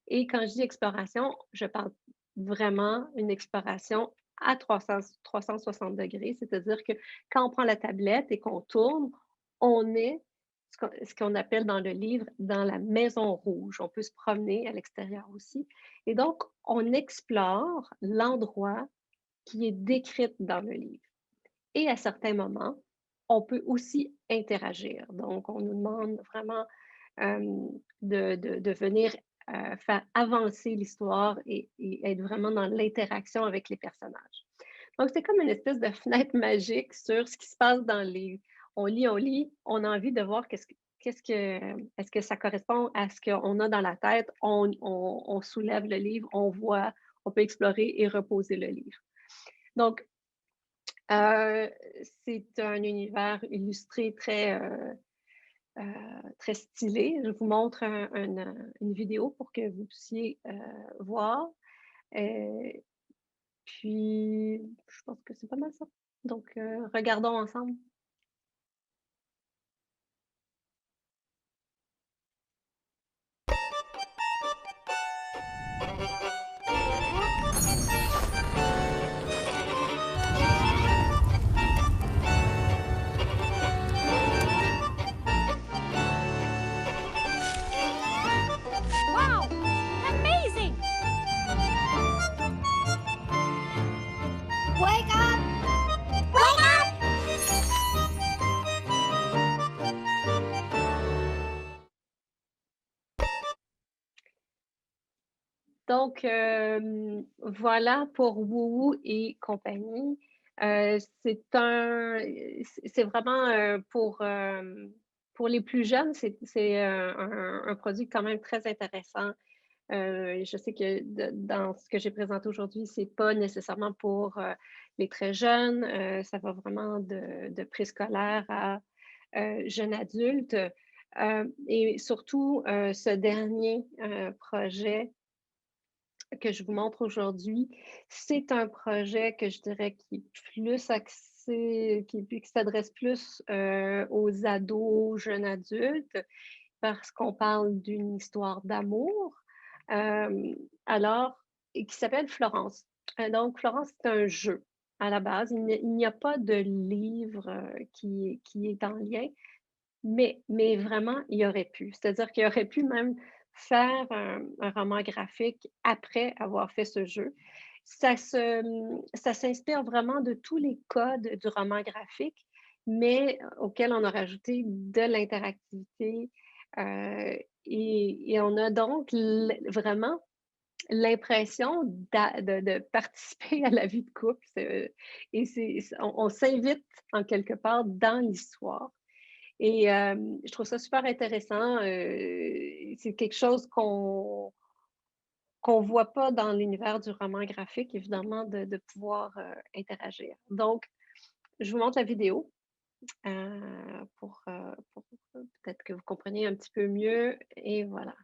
Et quand je dis exploration, je parle vraiment une exploration à 360 degrés, c'est-à-dire que quand on prend la tablette et qu'on tourne, on est ce qu'on appelle dans le livre dans la maison rouge. On peut se promener à l'extérieur aussi. Et donc, on explore l'endroit qui est décrit dans le livre. Et à certains moments, on peut aussi interagir. Donc, on nous demande vraiment de venir faire avancer l'histoire et être vraiment dans l'interaction avec les personnages. Donc, c'est comme une espèce de fenêtre magique sur ce qui se passe dans le livre. On lit, on a envie de voir est-ce que ça correspond à ce qu'on a dans la tête. On soulève le livre, on voit, on peut explorer et reposer le livre. Donc, c'est un univers illustré très stylé. Je vous montre une vidéo pour que vous puissiez voir. Puis, je pense que c'est pas mal ça. Donc, regardons ensemble. Wow! Amazing! Wake up! Wake up! Donc, voilà pour Wou et compagnie. C'est vraiment pour les plus jeunes, c'est un produit quand même très intéressant. Je sais que dans ce que j'ai présenté aujourd'hui, c'est pas nécessairement pour les très jeunes. Ça va vraiment de préscolaire à jeune adulte. Et surtout, ce dernier projet que je vous montre aujourd'hui, c'est un projet que je dirais qui est plus axé, qui s'adresse plus aux ados, jeunes adultes, parce qu'on parle d'une histoire d'amour. Et qui s'appelle Florence. Donc, Florence, c'est un jeu à la base. Il n'y a pas de livre qui est en lien, mais vraiment, il y aurait pu. C'est-à-dire qu'il aurait pu même faire un roman graphique après avoir fait ce jeu. Ça s'inspire vraiment de tous les codes du roman graphique, mais auquel on a rajouté de l'interactivité. Et on a donc vraiment l'impression de participer à la vie de couple. On s'invite en quelque part dans l'histoire. Et je trouve ça super intéressant. C'est quelque chose qu'on voit pas dans l'univers du roman graphique, évidemment, de pouvoir interagir. Donc, je vous montre la vidéo pour peut-être que vous compreniez un petit peu mieux. Et voilà.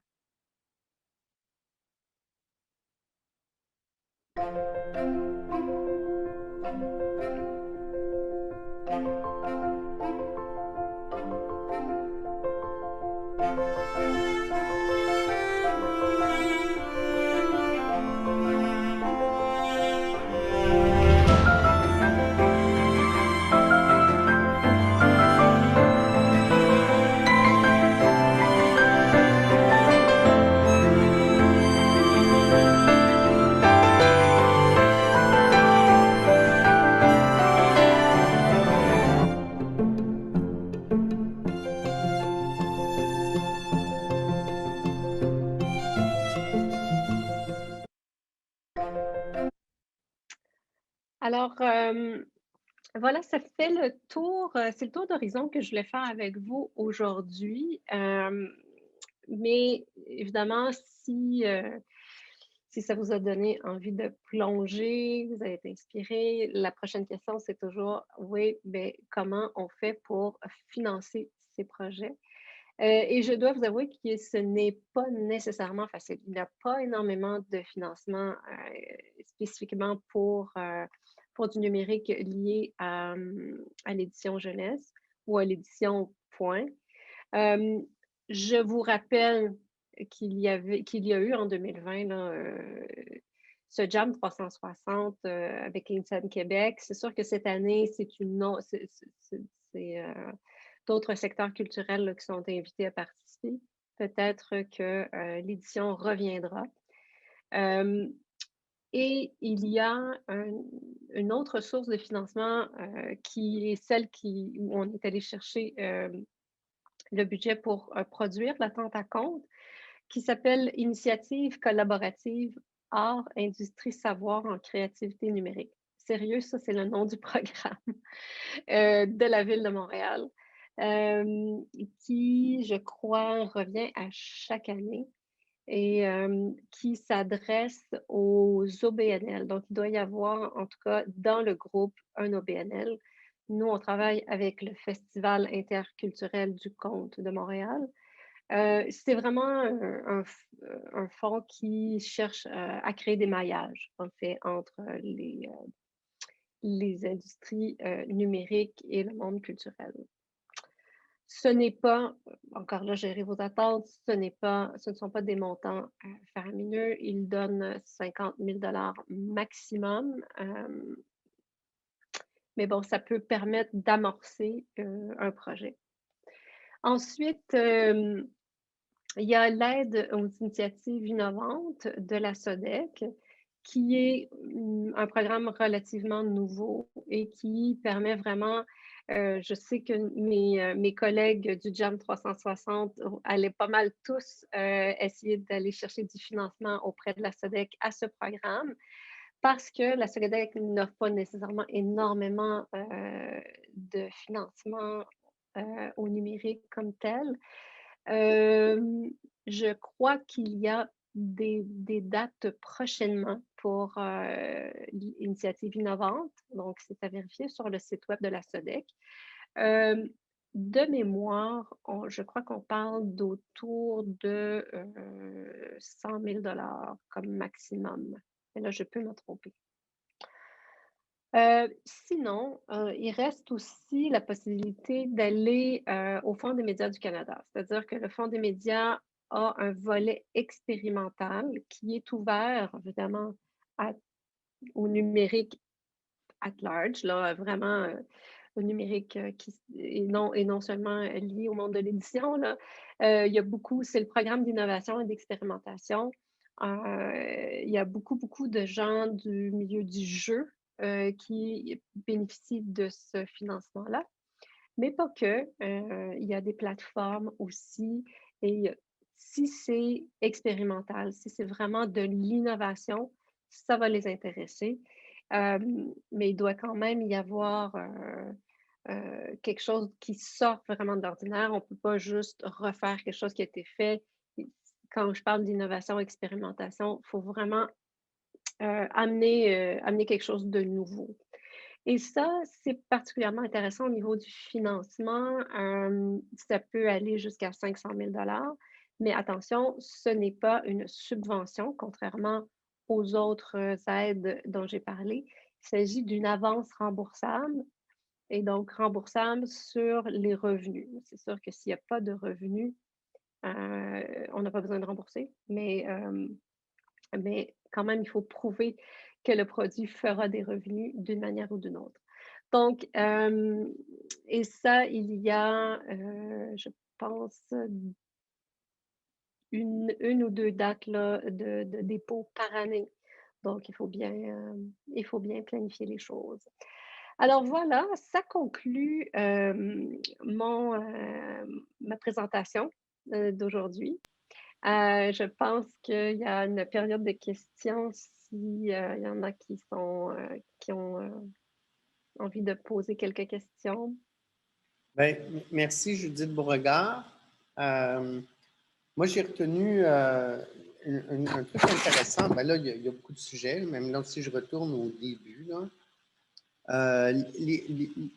Alors, voilà, ça fait le tour, c'est le tour d'horizon que je voulais faire avec vous aujourd'hui. Mais évidemment, si ça vous a donné envie de plonger, vous avez été inspiré, la prochaine question, c'est toujours, oui, ben, comment on fait pour financer ces projets? Et je dois vous avouer que ce n'est pas nécessairement facile. Il n'y a pas énormément de financement spécifiquement pour du numérique lié à l'édition jeunesse ou à l'édition point. Je vous rappelle qu'il y a eu en 2020 là, ce Jam 360 avec INSEAD Québec. C'est sûr que cette année, c'est d'autres secteurs culturels là, qui sont invités à participer. Peut-être que l'édition reviendra. Et il y a une autre source de financement qui est celle où on est allé chercher le budget pour produire la tente à compte, qui s'appelle Initiative collaborative Art, Industrie, Savoir en créativité numérique. Sérieux, ça, c'est le nom du programme de la Ville de Montréal, qui, je crois, revient à chaque année et qui s'adresse aux OBNL. Donc, il doit y avoir, en tout cas, dans le groupe, un OBNL. Nous, on travaille avec le Festival interculturel du conte de Montréal. C'est vraiment un fonds qui cherche à créer des maillages, en fait, entre les industries numériques et le monde culturel. Ce n'est pas, encore là, gérer vos attentes, ce ne sont pas des montants faramineux. Ils donnent 50 000 $ maximum. Mais bon, ça peut permettre d'amorcer un projet. Ensuite, il y a l'aide aux initiatives innovantes de la SODEC, qui est un programme relativement nouveau et qui permet vraiment, je sais que mes collègues du Jam 360 allaient pas mal tous essayer d'aller chercher du financement auprès de la SODEC à ce programme, parce que la SODEC n'offre pas nécessairement énormément de financement au numérique comme tel. Je crois qu'il y a des dates prochainement pour l'initiative innovante, donc c'est à vérifier sur le site web de la SODEC. De mémoire, je crois qu'on parle d'autour de 100 000 $ comme maximum. Et là, je peux me tromper. Sinon, il reste aussi la possibilité d'aller au Fonds des médias du Canada. C'est-à-dire que le Fonds des médias a un volet expérimental qui est ouvert, évidemment, au numérique at large, là, vraiment au numérique et non seulement lié au monde de l'édition. Il y a beaucoup, c'est le programme d'innovation et d'expérimentation. Il y a beaucoup de gens du milieu du jeu qui bénéficient de ce financement-là, mais pas que. Il y a des plateformes aussi, et si c'est expérimental, si c'est vraiment de l'innovation, ça va les intéresser. Mais il doit quand même y avoir quelque chose qui sort vraiment de l'ordinaire. On ne peut pas juste refaire quelque chose qui a été fait. Quand je parle d'innovation, expérimentation, il faut vraiment amener quelque chose de nouveau. Et ça, c'est particulièrement intéressant au niveau du financement. Ça peut aller jusqu'à 500 000 $, mais attention, ce n'est pas une subvention, contrairement aux autres aides dont j'ai parlé. Il s'agit d'une avance remboursable, et donc remboursable sur les revenus. C'est sûr que s'il n'y a pas de revenus, on n'a pas besoin de rembourser, mais quand même, il faut prouver que le produit fera des revenus d'une manière ou d'une autre. Donc, et ça, il y a, je pense, une ou deux dates là, de dépôt par année. Donc, il faut bien planifier les choses. Alors voilà, ça conclut ma présentation d'aujourd'hui. Je pense qu'il y a une période de questions s'il y en a qui ont envie de poser quelques questions. Bien, merci Judith Beauregard. Moi, j'ai retenu un truc intéressant. Ben là, il y a beaucoup de sujets, même là, si je retourne au début, là.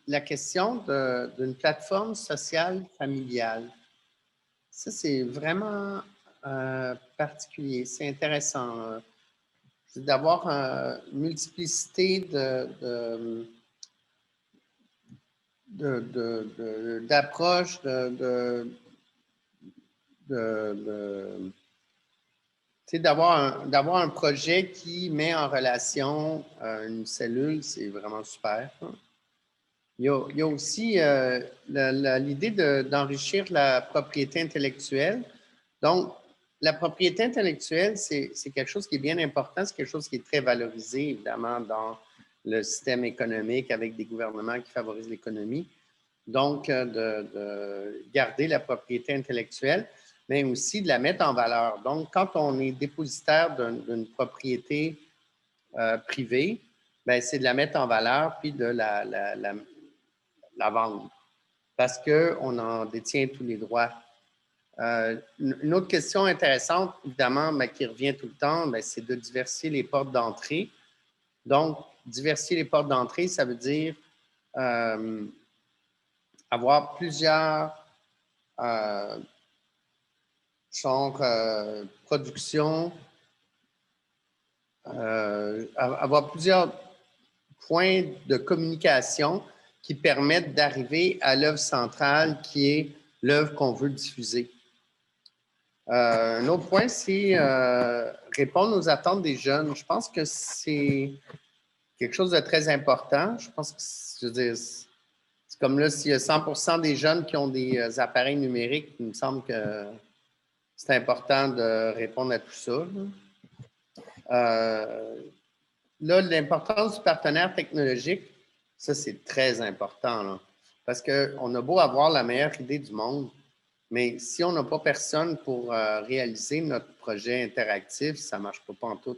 La question d'une plateforme sociale familiale. Ça, c'est vraiment particulier. C'est intéressant. C'est d'avoir une multiplicité d'approches, d'avoir un projet qui met en relation une cellule, c'est vraiment super. Il y a aussi l'idée d'enrichir la propriété intellectuelle. Donc, la propriété intellectuelle, c'est quelque chose qui est bien important, c'est quelque chose qui est très valorisé, évidemment, dans le système économique avec des gouvernements qui favorisent l'économie. Donc, de garder la propriété intellectuelle, mais aussi de la mettre en valeur. Donc, quand on est dépositaire d'une propriété privée, ben, c'est de la mettre en valeur puis de la vendre parce qu'on en détient tous les droits. Une autre question intéressante, évidemment, mais qui revient tout le temps, c'est de diversifier les portes d'entrée. Donc, diversifier les portes d'entrée, ça veut dire avoir plusieurs productions, avoir plusieurs points de communication qui permettent d'arriver à l'œuvre centrale qui est l'œuvre qu'on veut diffuser. Un autre point, c'est répondre aux attentes des jeunes. Je pense que c'est quelque chose de très important. Je pense que, c'est comme là, s'il y a 100% des jeunes qui ont des appareils numériques, il me semble que c'est important de répondre à tout ça. Là, l'importance du partenaire technologique, ça, c'est très important, là, parce qu'on a beau avoir la meilleure idée du monde, mais si on n'a pas personne pour réaliser notre projet interactif, ça ne marche pas en tout.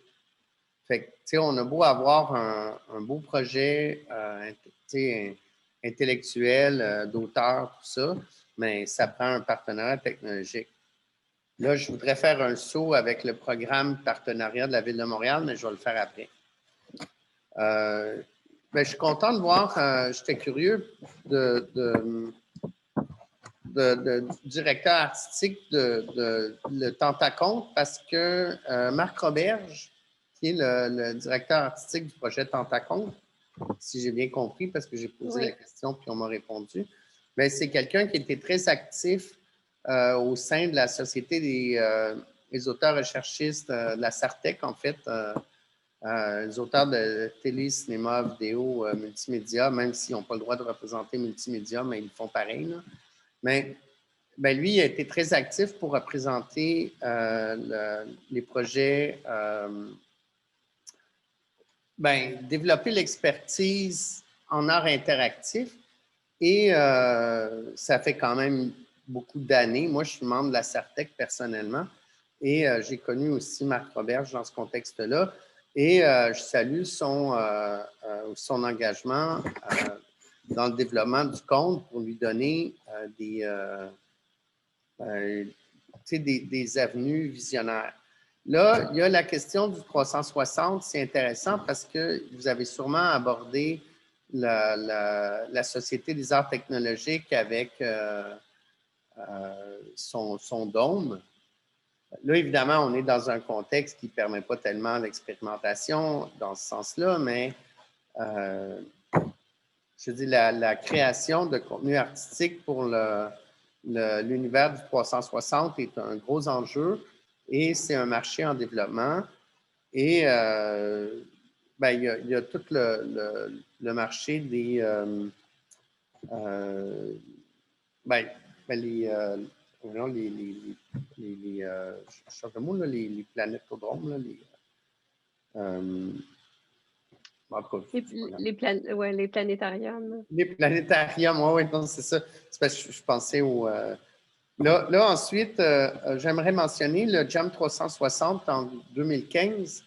Fait que, tu sais, on a beau avoir un beau projet intellectuel, d'auteur, tout ça, mais ça prend un partenaire technologique. Là, je voudrais faire un saut avec le programme partenariat de la Ville de Montréal, mais je vais le faire après. Je suis content de voir, j'étais curieux du directeur artistique de le Tentaconte parce que Marc Roberge, qui est le directeur artistique du projet Tentaconte, si j'ai bien compris, parce que j'ai posé la question puis on m'a répondu, mais c'est quelqu'un qui était très actif au sein de la Société des auteurs recherchistes de la Sartec, en fait, les auteurs de télé, cinéma, vidéo, multimédia, même s'ils n'ont pas le droit de représenter multimédia, mais ils le font pareil. Là. Mais lui, il a été très actif pour représenter les projets, développer l'expertise en art interactif. Et ça fait quand même beaucoup d'années. Moi, je suis membre de la Sartec personnellement et j'ai connu aussi Marc Roberge dans ce contexte-là. Et je salue son engagement dans le développement du compte pour lui donner des avenues visionnaires. Là, il y a la question du 360. C'est intéressant parce que vous avez sûrement abordé la Société des arts technologiques avec son dôme. Là, évidemment, on est dans un contexte qui ne permet pas tellement l'expérimentation dans ce sens-là, mais je dis la création de contenu artistique pour l'univers du 360 est un gros enjeu et c'est un marché en développement. Et il y a tout le marché des les planétodromes, là, les planétariums. Les planétariums, oui, non, c'est ça. C'est parce que je pensais au... Là, ensuite, j'aimerais mentionner le Jam 360 en 2015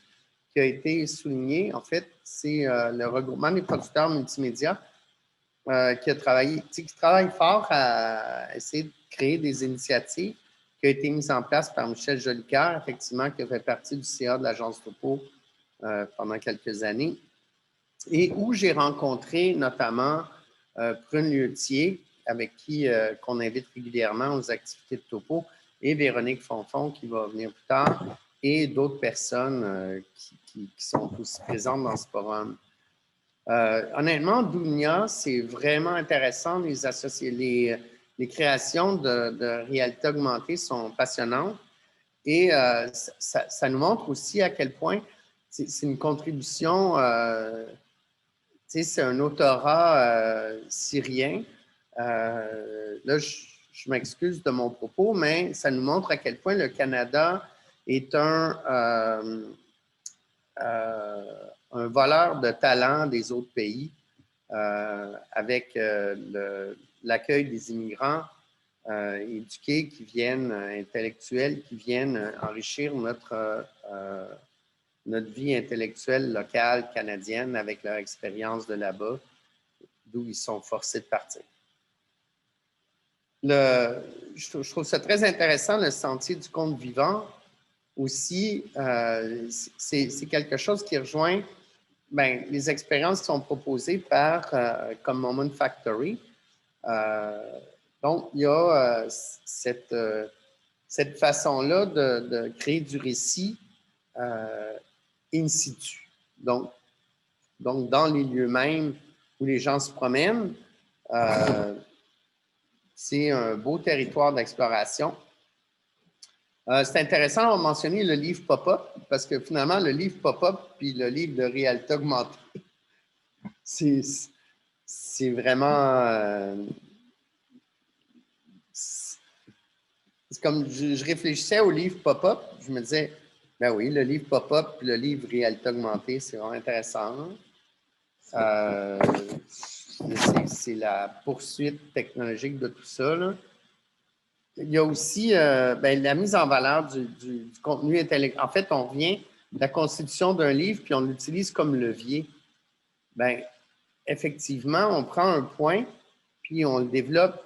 qui a été souligné. En fait, c'est le regroupement des producteurs multimédia qui travaille fort à essayer de créer des initiatives qui a été mise en place par Michel Jolicoeur, effectivement, qui a fait partie du CA de l'Agence Topo pendant quelques années, et où j'ai rencontré notamment Prune Lieustier, avec qui qu'on invite régulièrement aux activités de Topo, et Véronique Fonfon qui va venir plus tard, et d'autres personnes qui sont aussi présentes dans ce forum. Honnêtement, Dunia, c'est vraiment intéressant. Les créations de réalité augmentée sont passionnantes et ça nous montre aussi à quel point c'est une contribution, c'est un autorat syrien. Là, je m'excuse de mon propos, mais ça nous montre à quel point le Canada est un voleur de talent des autres pays avec l'accueil des immigrants éduqués qui viennent, intellectuels, qui viennent enrichir notre vie intellectuelle locale canadienne avec leur expérience de là-bas, d'où ils sont forcés de partir. Je trouve ça très intéressant, le sentier du conte vivant. Aussi, c'est quelque chose qui rejoint les expériences qui sont proposées par comme Moment Factory. Donc, il y a cette façon-là de créer du récit in situ. Donc, dans les lieux mêmes où les gens se promènent, c'est un beau territoire d'exploration. C'est intéressant, on va mentionner le livre Pop-Up, parce que finalement, le livre Pop-Up puis le livre de réalité augmentée, c'est vraiment... c'est comme je réfléchissais au livre Pop-Up, je me disais, ben oui, le livre Pop-Up puis le livre réalité augmentée, c'est vraiment intéressant. C'est la poursuite technologique de tout ça, là. Il y a aussi la mise en valeur du contenu intellectuel. En fait, on revient de la constitution d'un livre puis on l'utilise comme levier. Bien, effectivement, on prend un point puis on le développe.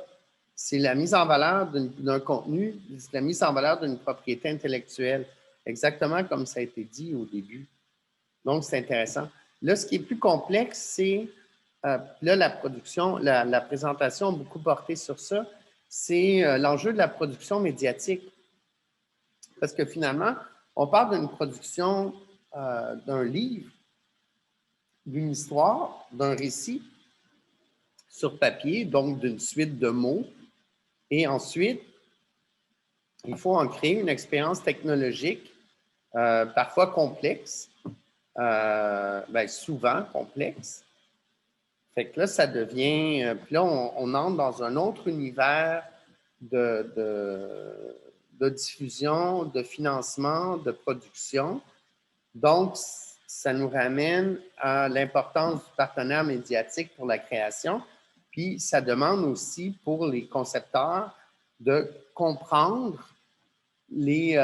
C'est la mise en valeur d'un contenu, c'est la mise en valeur d'une propriété intellectuelle, exactement comme ça a été dit au début. Donc, c'est intéressant. Là, ce qui est plus complexe, c'est, là, la production, la présentation a beaucoup porté sur ça, c'est l'enjeu de la production médiatique. Parce que finalement, on parle d'une production d'un livre, d'une histoire, d'un récit sur papier, donc d'une suite de mots. Et ensuite, il faut en créer une expérience technologique, parfois complexe, souvent complexe. Fait que là, ça devient... puis là, on entre dans un autre univers de diffusion, de financement, de production. Donc, ça nous ramène à l'importance du partenaire médiatique pour la création. Puis, ça demande aussi pour les concepteurs de comprendre les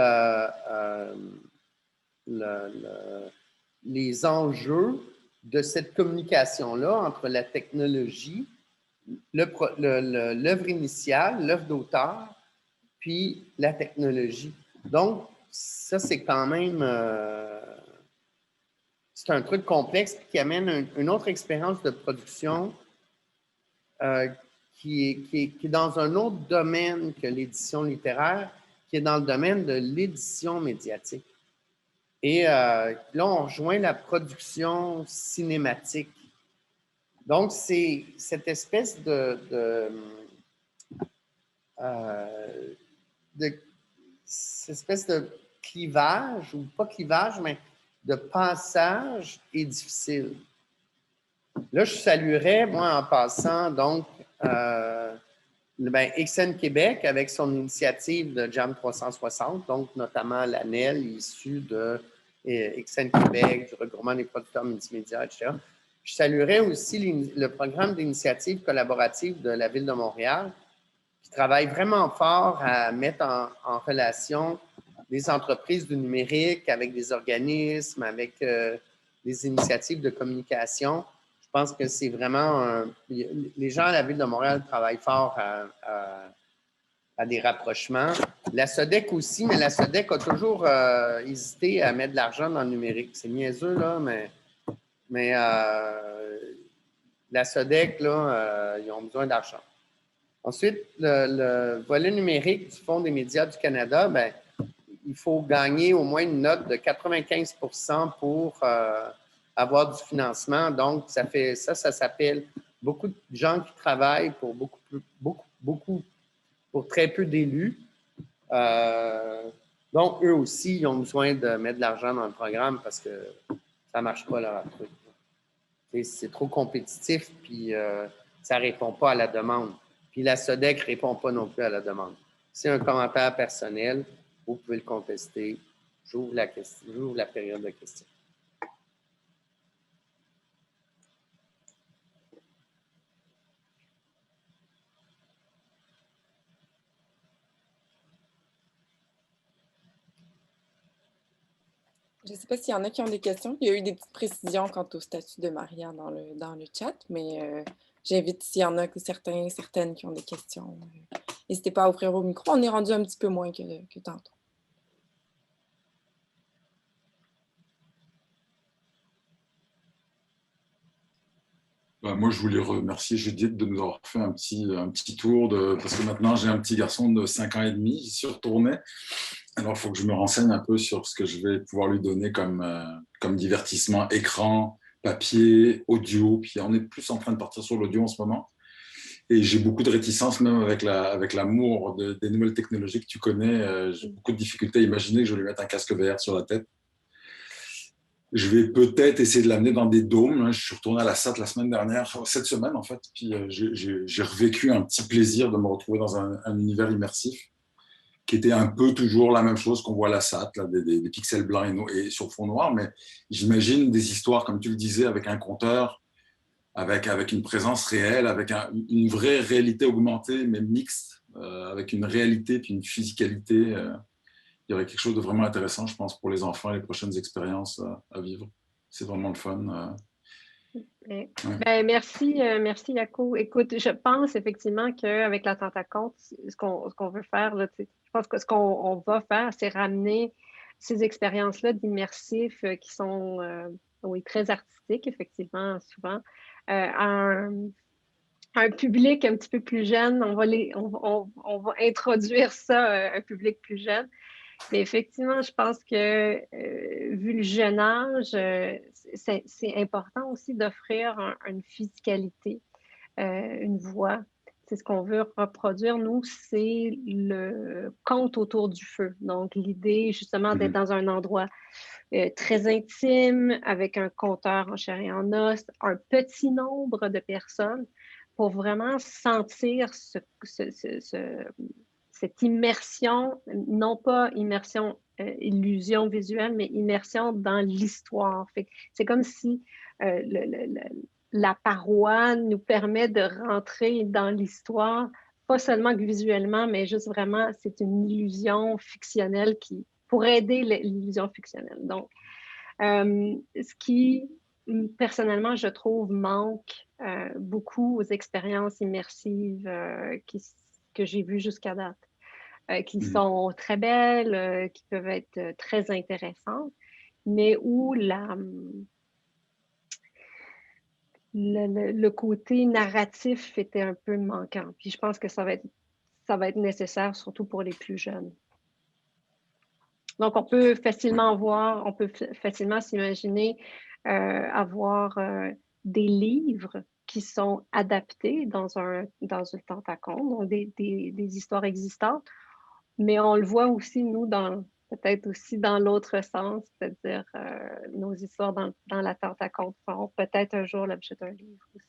enjeux de cette communication-là entre la technologie, l'œuvre initiale, l'œuvre d'auteur, puis la technologie. Donc, ça, c'est quand même... c'est un truc complexe qui amène une autre expérience de production qui est dans un autre domaine que l'édition littéraire, qui est dans le domaine de l'édition médiatique. Et là, on rejoint la production cinématique. Donc, c'est cette espèce cette espèce de clivage, ou pas clivage, mais de passage est difficile. Là, je saluerais, moi, en passant, donc, XN Québec avec son initiative de Jam 360, donc notamment l'ANEL issue de XN Québec, du regroupement des producteurs multimédia, etc. Je saluerais aussi le programme d'initiative collaborative de la Ville de Montréal qui travaille vraiment fort à mettre en relation des entreprises du numérique avec des organismes, avec des initiatives de communication. Je pense que c'est vraiment... les gens à la Ville de Montréal travaillent fort à des rapprochements. La SODEC aussi, mais la SODEC a toujours hésité à mettre de l'argent dans le numérique. C'est niaiseux, là, mais la SODEC, là, ils ont besoin d'argent. Ensuite, le volet numérique du Fonds des médias du Canada, ben, il faut gagner au moins une note de 95 % pour avoir du financement. Donc, ça s'appelle beaucoup de gens qui travaillent pour pour très peu d'élus. Donc, eux aussi, ils ont besoin de mettre de l'argent dans le programme parce que ça ne marche pas leur truc. C'est trop compétitif, puis ça ne répond pas à la demande. Puis la SODEC ne répond pas non plus à la demande. C'est un commentaire personnel, vous pouvez le contester. J'ouvre la période de questions. Je ne sais pas s'il y en a qui ont des questions. Il y a eu des petites précisions quant au statut de Maria dans le chat, mais j'invite s'il y en a certaines qui ont des questions. N'hésitez pas à ouvrir au micro. On est rendu un petit peu moins que tantôt. Moi, je voulais remercier Judith de nous avoir fait un petit tour, parce que maintenant, j'ai un petit garçon de 5 ans et demi, j'y suis retourné. Alors, il faut que je me renseigne un peu sur ce que je vais pouvoir lui donner comme divertissement, écran, papier, audio. Puis on est plus en train de partir sur l'audio en ce moment. Et j'ai beaucoup de réticence, même avec l'amour des nouvelles technologies que tu connais. J'ai beaucoup de difficultés à imaginer que je vais lui mettre un casque VR sur la tête. Je vais peut-être essayer de l'amener dans des dômes. Je suis retourné à la SAT la semaine dernière, cette semaine en fait. Puis j'ai revécu un petit plaisir de me retrouver dans un univers immersif qui était un peu toujours la même chose qu'on voit à la SAT, là, des pixels blancs et sur fond noir. Mais j'imagine des histoires, comme tu le disais, avec un compteur, avec une présence réelle, avec une vraie réalité augmentée, mais mixte, avec une réalité puis une physicalité. Il y aurait quelque chose de vraiment intéressant, je pense, pour les enfants et les prochaines expériences à vivre. C'est vraiment le fun. Ouais. Ben, merci Yako. Écoute, je pense effectivement qu'avec la Tentaconte, ce qu'on veut faire, là, je pense que ce qu'on va faire, c'est ramener ces expériences-là d'immersifs qui sont oui, très artistiques, effectivement, souvent, à un public un petit peu plus jeune. On va introduire ça à un public plus jeune. Mais effectivement, je pense que vu le jeune âge, c'est important aussi d'offrir une physicalité, une voix. C'est ce qu'on veut reproduire, nous, c'est le conte autour du feu. Donc, l'idée, justement, d'être dans un endroit très intime, avec un compteur en chair et en os, un petit nombre de personnes, pour vraiment sentir cette immersion, non pas immersion, illusion visuelle, mais immersion dans l'histoire. C'est comme si la paroi nous permet de rentrer dans l'histoire, pas seulement visuellement, mais juste vraiment, c'est une illusion fictionnelle pour aider l'illusion fictionnelle. Donc, ce qui, personnellement, je trouve, manque beaucoup aux expériences immersives que j'ai vues jusqu'à date. Qui sont très belles, qui peuvent être très intéressantes, mais où le côté narratif était un peu manquant. Puis je pense que ça va être nécessaire, surtout pour les plus jeunes. Donc, on peut facilement s'imaginer avoir des livres qui sont adaptés dans une Tentaconte, donc des histoires existantes. Mais on le voit aussi, nous, peut-être aussi dans l'autre sens, c'est-à-dire nos histoires dans la Tentaconte feront peut-être un jour l'objet d'un livre aussi.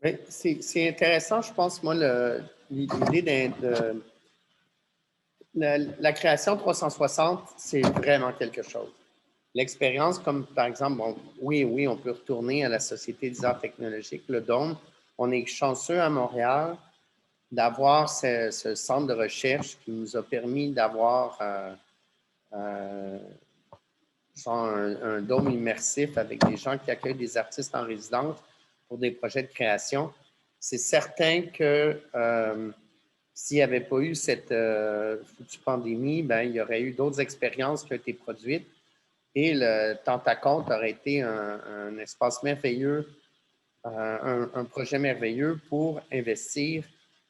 Oui, c'est intéressant, je pense, moi, l'idée de la création 360, c'est vraiment quelque chose. L'expérience, comme par exemple, oui, on peut retourner à la Société des arts technologiques, le Dôme. On est chanceux à Montréal d'avoir ce centre de recherche qui nous a permis d'avoir un dôme immersif avec des gens qui accueillent des artistes en résidence pour des projets de création. C'est certain que s'il n'y avait pas eu cette foutue pandémie, il y aurait eu d'autres expériences qui ont été produites et le Tentaconte aurait été un espace merveilleux un projet merveilleux pour investir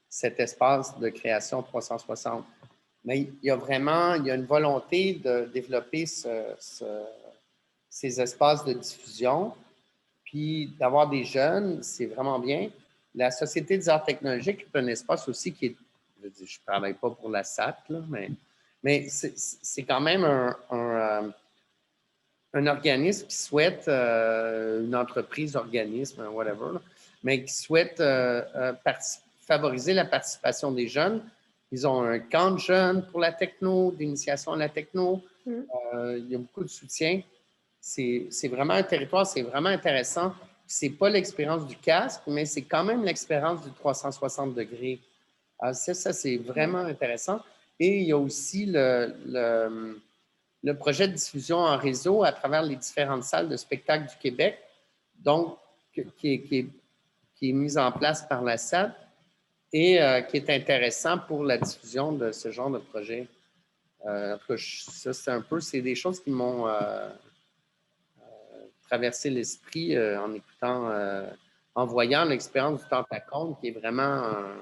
cet espace de création 360. Mais il y a une volonté de développer ces espaces de diffusion, puis d'avoir des jeunes, c'est vraiment bien. La Société des arts technologiques est un espace aussi qui est, je ne travaille pas pour la SAT, là, mais c'est quand même un organisme qui souhaite, une entreprise, organisme, whatever, là, mais qui souhaite favoriser la participation des jeunes. Ils ont un camp de jeunes pour la techno, d'initiation à la techno. Il y a beaucoup de soutien. C'est vraiment un territoire, c'est vraiment intéressant. C'est pas l'expérience du casque, mais c'est quand même l'expérience du 360 degrés. Alors ça, c'est vraiment intéressant. Et il y a aussi le projet de diffusion en réseau à travers les différentes salles de spectacle du Québec, donc qui est mis en place par la SAD et qui est intéressant pour la diffusion de ce genre de projet. En tout cas, ça, c'est des choses qui m'ont traversé l'esprit en écoutant, en voyant l'expérience du Tentaconte, qui est vraiment un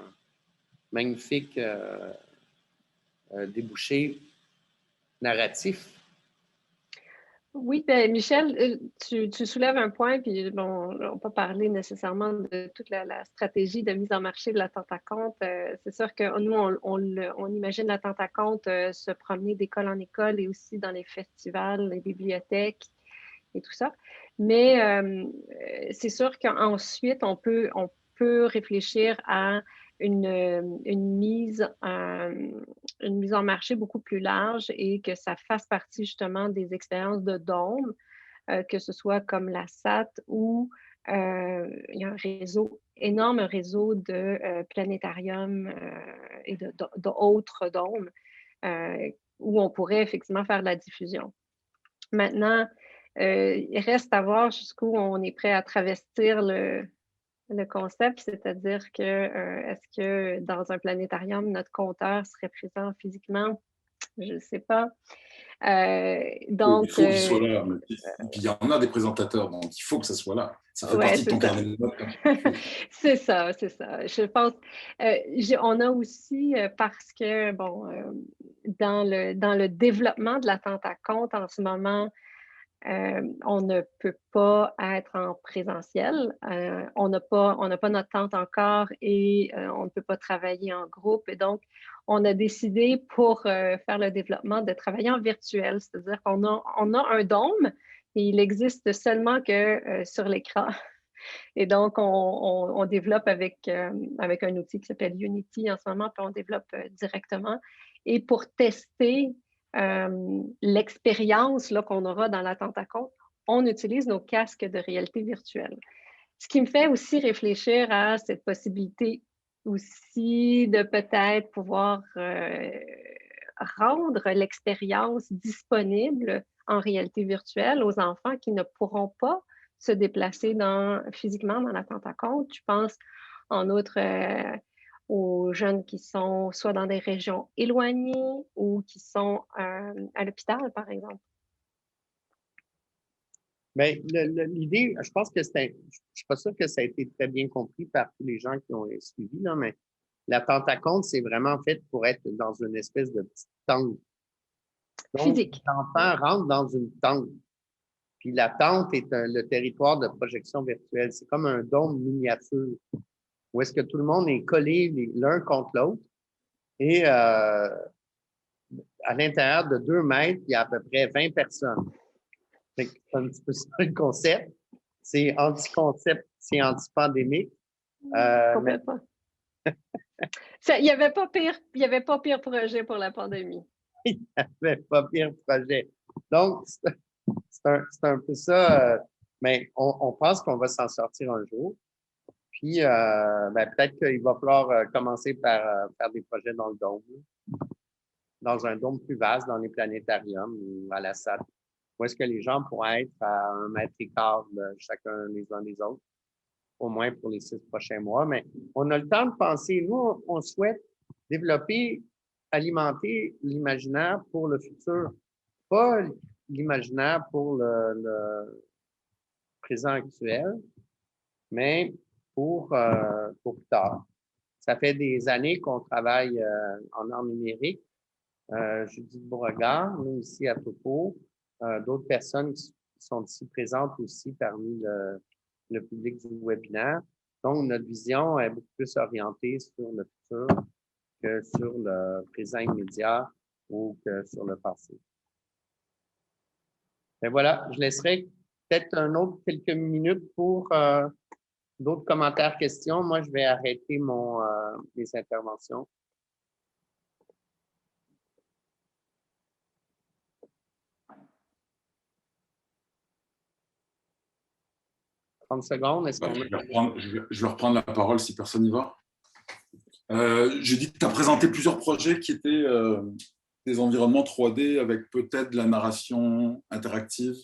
magnifique débouché narratif. Oui, bien, Michel, tu soulèves un point, puis bon, on ne va pas parler nécessairement de toute la stratégie de mise en marché de la Tentaconte. C'est sûr que nous, on imagine la Tentaconte se promener d'école en école et aussi dans les festivals, les bibliothèques et tout ça. Mais c'est sûr qu'ensuite, on peut réfléchir à une mise en marché beaucoup plus large et que ça fasse partie justement des expériences de dôme, que ce soit comme la SAT ou il y a un énorme réseau de planétariums et d'autres dômes où on pourrait effectivement faire de la diffusion. Maintenant, il reste à voir jusqu'où on est prêt à travestir le concept, c'est-à-dire que est-ce que dans un planétarium, notre compteur serait présent physiquement? Je ne sais pas. Donc, il faut qu'il soit là. Et puis il y en a des présentateurs, donc il faut que ça soit là. Ça fait partie de ton carnet de notes. C'est ça. Je pense. On a aussi, parce que, bon, dans le développement de la Tentaconte en ce moment, on ne peut pas être en présentiel. On n'a pas notre tente encore et on ne peut pas travailler en groupe. Et donc, on a décidé pour faire le développement de travailler en virtuel. C'est-à-dire qu'on a un dôme et il existe seulement que sur l'écran. Et donc, on développe avec un outil qui s'appelle Unity en ce moment, puis on développe directement. Et pour tester l'expérience qu'on aura dans la Tentaconte, on utilise nos casques de réalité virtuelle. Ce qui me fait aussi réfléchir à cette possibilité aussi de peut-être pouvoir rendre l'expérience disponible en réalité virtuelle aux enfants qui ne pourront pas se déplacer physiquement dans la Tentaconte. Je pense en outre aux jeunes qui sont soit dans des régions éloignées ou qui sont à l'hôpital, par exemple. Bien, l'idée, je pense que je ne suis pas sûr que ça a été très bien compris par tous les gens qui ont suivi, là, mais la Tentaconte, c'est vraiment fait pour être dans une espèce de petite tente. Donc, physique. Les enfants rentrent dans une tente. Puis la tente est le territoire de projection virtuelle. C'est comme un dôme miniature où est-ce que tout le monde est collé l'un contre l'autre. Et à l'intérieur de 2 mètres, il y a à peu près 20 personnes. C'est un petit peu ça le concept. C'est anti-concept, c'est anti-pandémique. Complètement. Il n'y avait pas pire projet pour la pandémie. Il n'y avait pas pire projet. Donc, c'est un peu ça. Mais on pense qu'on va s'en sortir un jour. Puis, peut-être qu'il va falloir commencer par faire des projets dans le dôme. Dans un dôme plus vaste, dans les planétariums ou à la SAT. Où est-ce que les gens pourraient être à 1,15 mètre de chacun les uns des autres, au moins pour les 6 prochains mois. Mais on a le temps de penser. Nous, on souhaite développer, alimenter l'imaginaire pour le futur, pas l'imaginaire pour le présent actuel. mais pour plus tard. Ça fait des années qu'on travaille en art numérique. Judith Beauregard, nous ici à Topo, d'autres personnes qui sont ici présentes aussi parmi le public du webinaire. Donc, notre vision est beaucoup plus orientée sur le futur que sur le présent immédiat ou que sur le passé. Et voilà, je laisserai peut-être quelques minutes pour d'autres commentaires, questions. Moi, je vais arrêter mes interventions. Secondes, est-ce qu'on je vais reprendre la parole si personne n'y va. J'ai dit que tu as présenté plusieurs projets qui étaient des environnements 3D avec peut-être de la narration interactive.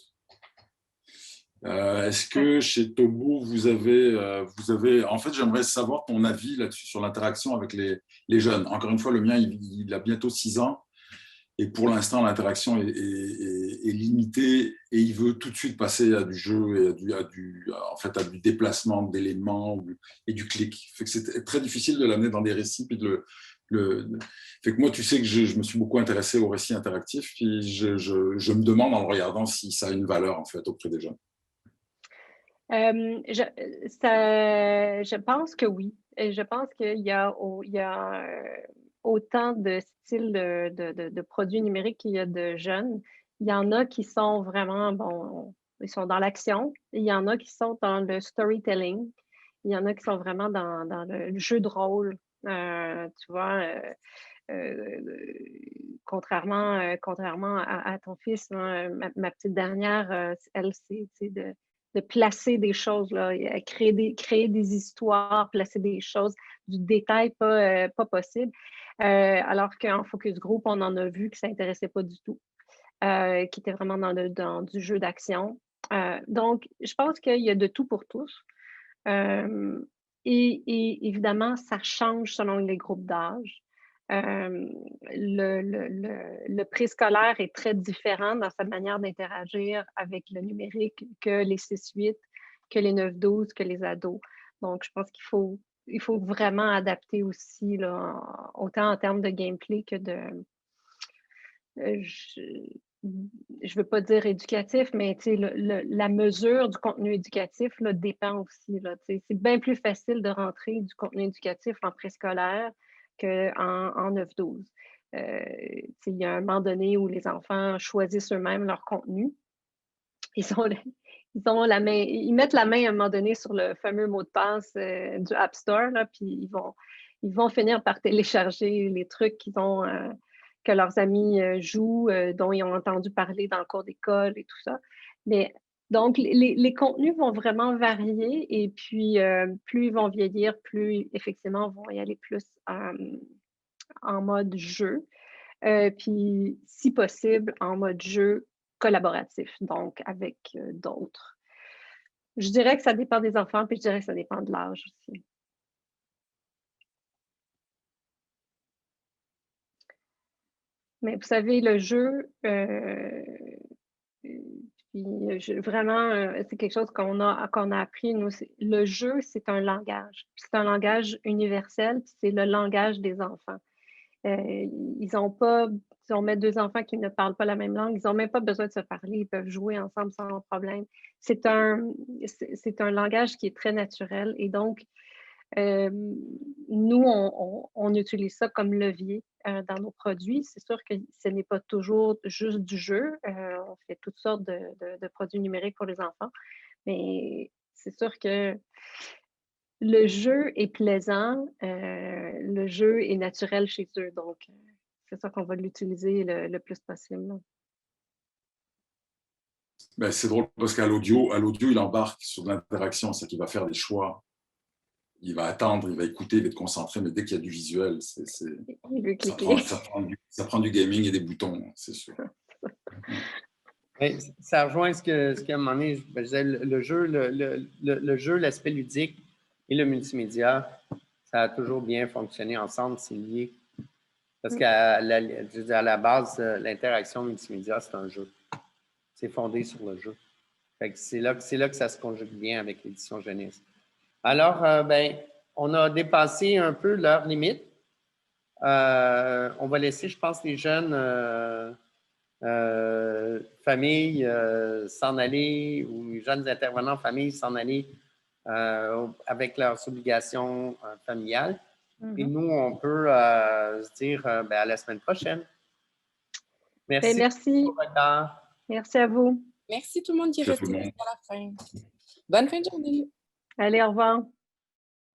Est-ce que chez Topo, vous avez... En fait, j'aimerais savoir ton avis là-dessus sur l'interaction avec les jeunes. Encore une fois, le mien, il a bientôt 6 ans. Et pour l'instant, l'interaction est limitée et il veut tout de suite passer à du jeu et à du déplacement d'éléments et du clic. Fait que c'est très difficile de l'amener dans des récits. Puis fait que moi, tu sais que je me suis beaucoup intéressé aux récits interactifs. Puis je me demande en le regardant si ça a une valeur en fait auprès des jeunes. Je pense que oui. Je pense qu'il y a autant de styles de produits numériques qu'il y a de jeunes. Il y en a qui sont vraiment, ils sont dans l'action. Il y en a qui sont dans le storytelling. Il y en a qui sont vraiment dans le jeu de rôle. Tu vois, contrairement à ton fils, ma petite dernière, elle, c'est de placer des choses, là, créer des histoires, placer des choses, du détail pas possible. Alors qu'en focus group, on en a vu que ça n'intéressait pas du tout, qui était vraiment dans du jeu d'action. Donc, je pense qu'il y a de tout pour tous. Et évidemment, ça change selon les groupes d'âge. Le préscolaire est très différent dans sa manière d'interagir avec le numérique que les 6-8, que les 9-12, que les ados. Donc, je pense qu'il faut vraiment adapter aussi, là, autant en termes de gameplay que de... je ne veux pas dire éducatif, mais la mesure du contenu éducatif là, dépend aussi. C'est bien plus facile de rentrer du contenu éducatif en préscolaire qu'en 9-12. Il y a un moment donné où les enfants choisissent eux-mêmes leur contenu. Ils mettent la main à un moment donné sur le fameux mot de passe du App Store, là, puis ils vont finir par télécharger les trucs que leurs amis jouent, dont ils ont entendu parler dans le cours d'école et tout ça. Mais donc, les contenus vont vraiment varier et puis plus ils vont vieillir, plus effectivement vont y aller plus en mode jeu. Puis, si possible, en mode jeu collaboratif, donc avec d'autres. Je dirais que ça dépend des enfants, puis je dirais que ça dépend de l'âge aussi. Mais vous savez, le jeu, vraiment, c'est quelque chose qu'on a appris. Nous, le jeu, c'est un langage. C'est un langage universel, c'est le langage des enfants. Si on met 2 enfants qui ne parlent pas la même langue, ils n'ont même pas besoin de se parler, ils peuvent jouer ensemble sans problème. C'est un langage qui est très naturel et donc, nous, on utilise ça comme levier dans nos produits. C'est sûr que ce n'est pas toujours juste du jeu. On fait toutes sortes de produits numériques pour les enfants, mais c'est sûr que le jeu est plaisant, le jeu est naturel chez eux, donc c'est ça qu'on va l'utiliser le plus possible. Ben, c'est drôle parce qu'à l'audio, il embarque sur l'interaction, c'est qu'il va faire des choix. Il va attendre, il va écouter, il va être concentré, mais dès qu'il y a du visuel, ça prend du gaming et des boutons, c'est sûr. Ça rejoint ce qu'à un moment donné, je disais, le jeu, l'aspect ludique et le multimédia, ça a toujours bien fonctionné ensemble, c'est lié. Parce qu'à la base, l'interaction multimédia, c'est un jeu. C'est fondé sur le jeu. C'est là que ça se conjugue bien avec l'édition jeunesse. Alors, ben, on a dépassé un peu l'heure limite. On va laisser, je pense, les jeunes familles s'en aller ou les jeunes intervenants familles s'en aller avec leurs obligations familiales. Et nous, on peut se dire ben, à la semaine prochaine. Merci. Ben, merci. Pour votre temps. Merci à vous. Merci tout le monde qui est resté jusqu'à la fin. Bonne fin de journée. Allez, au revoir.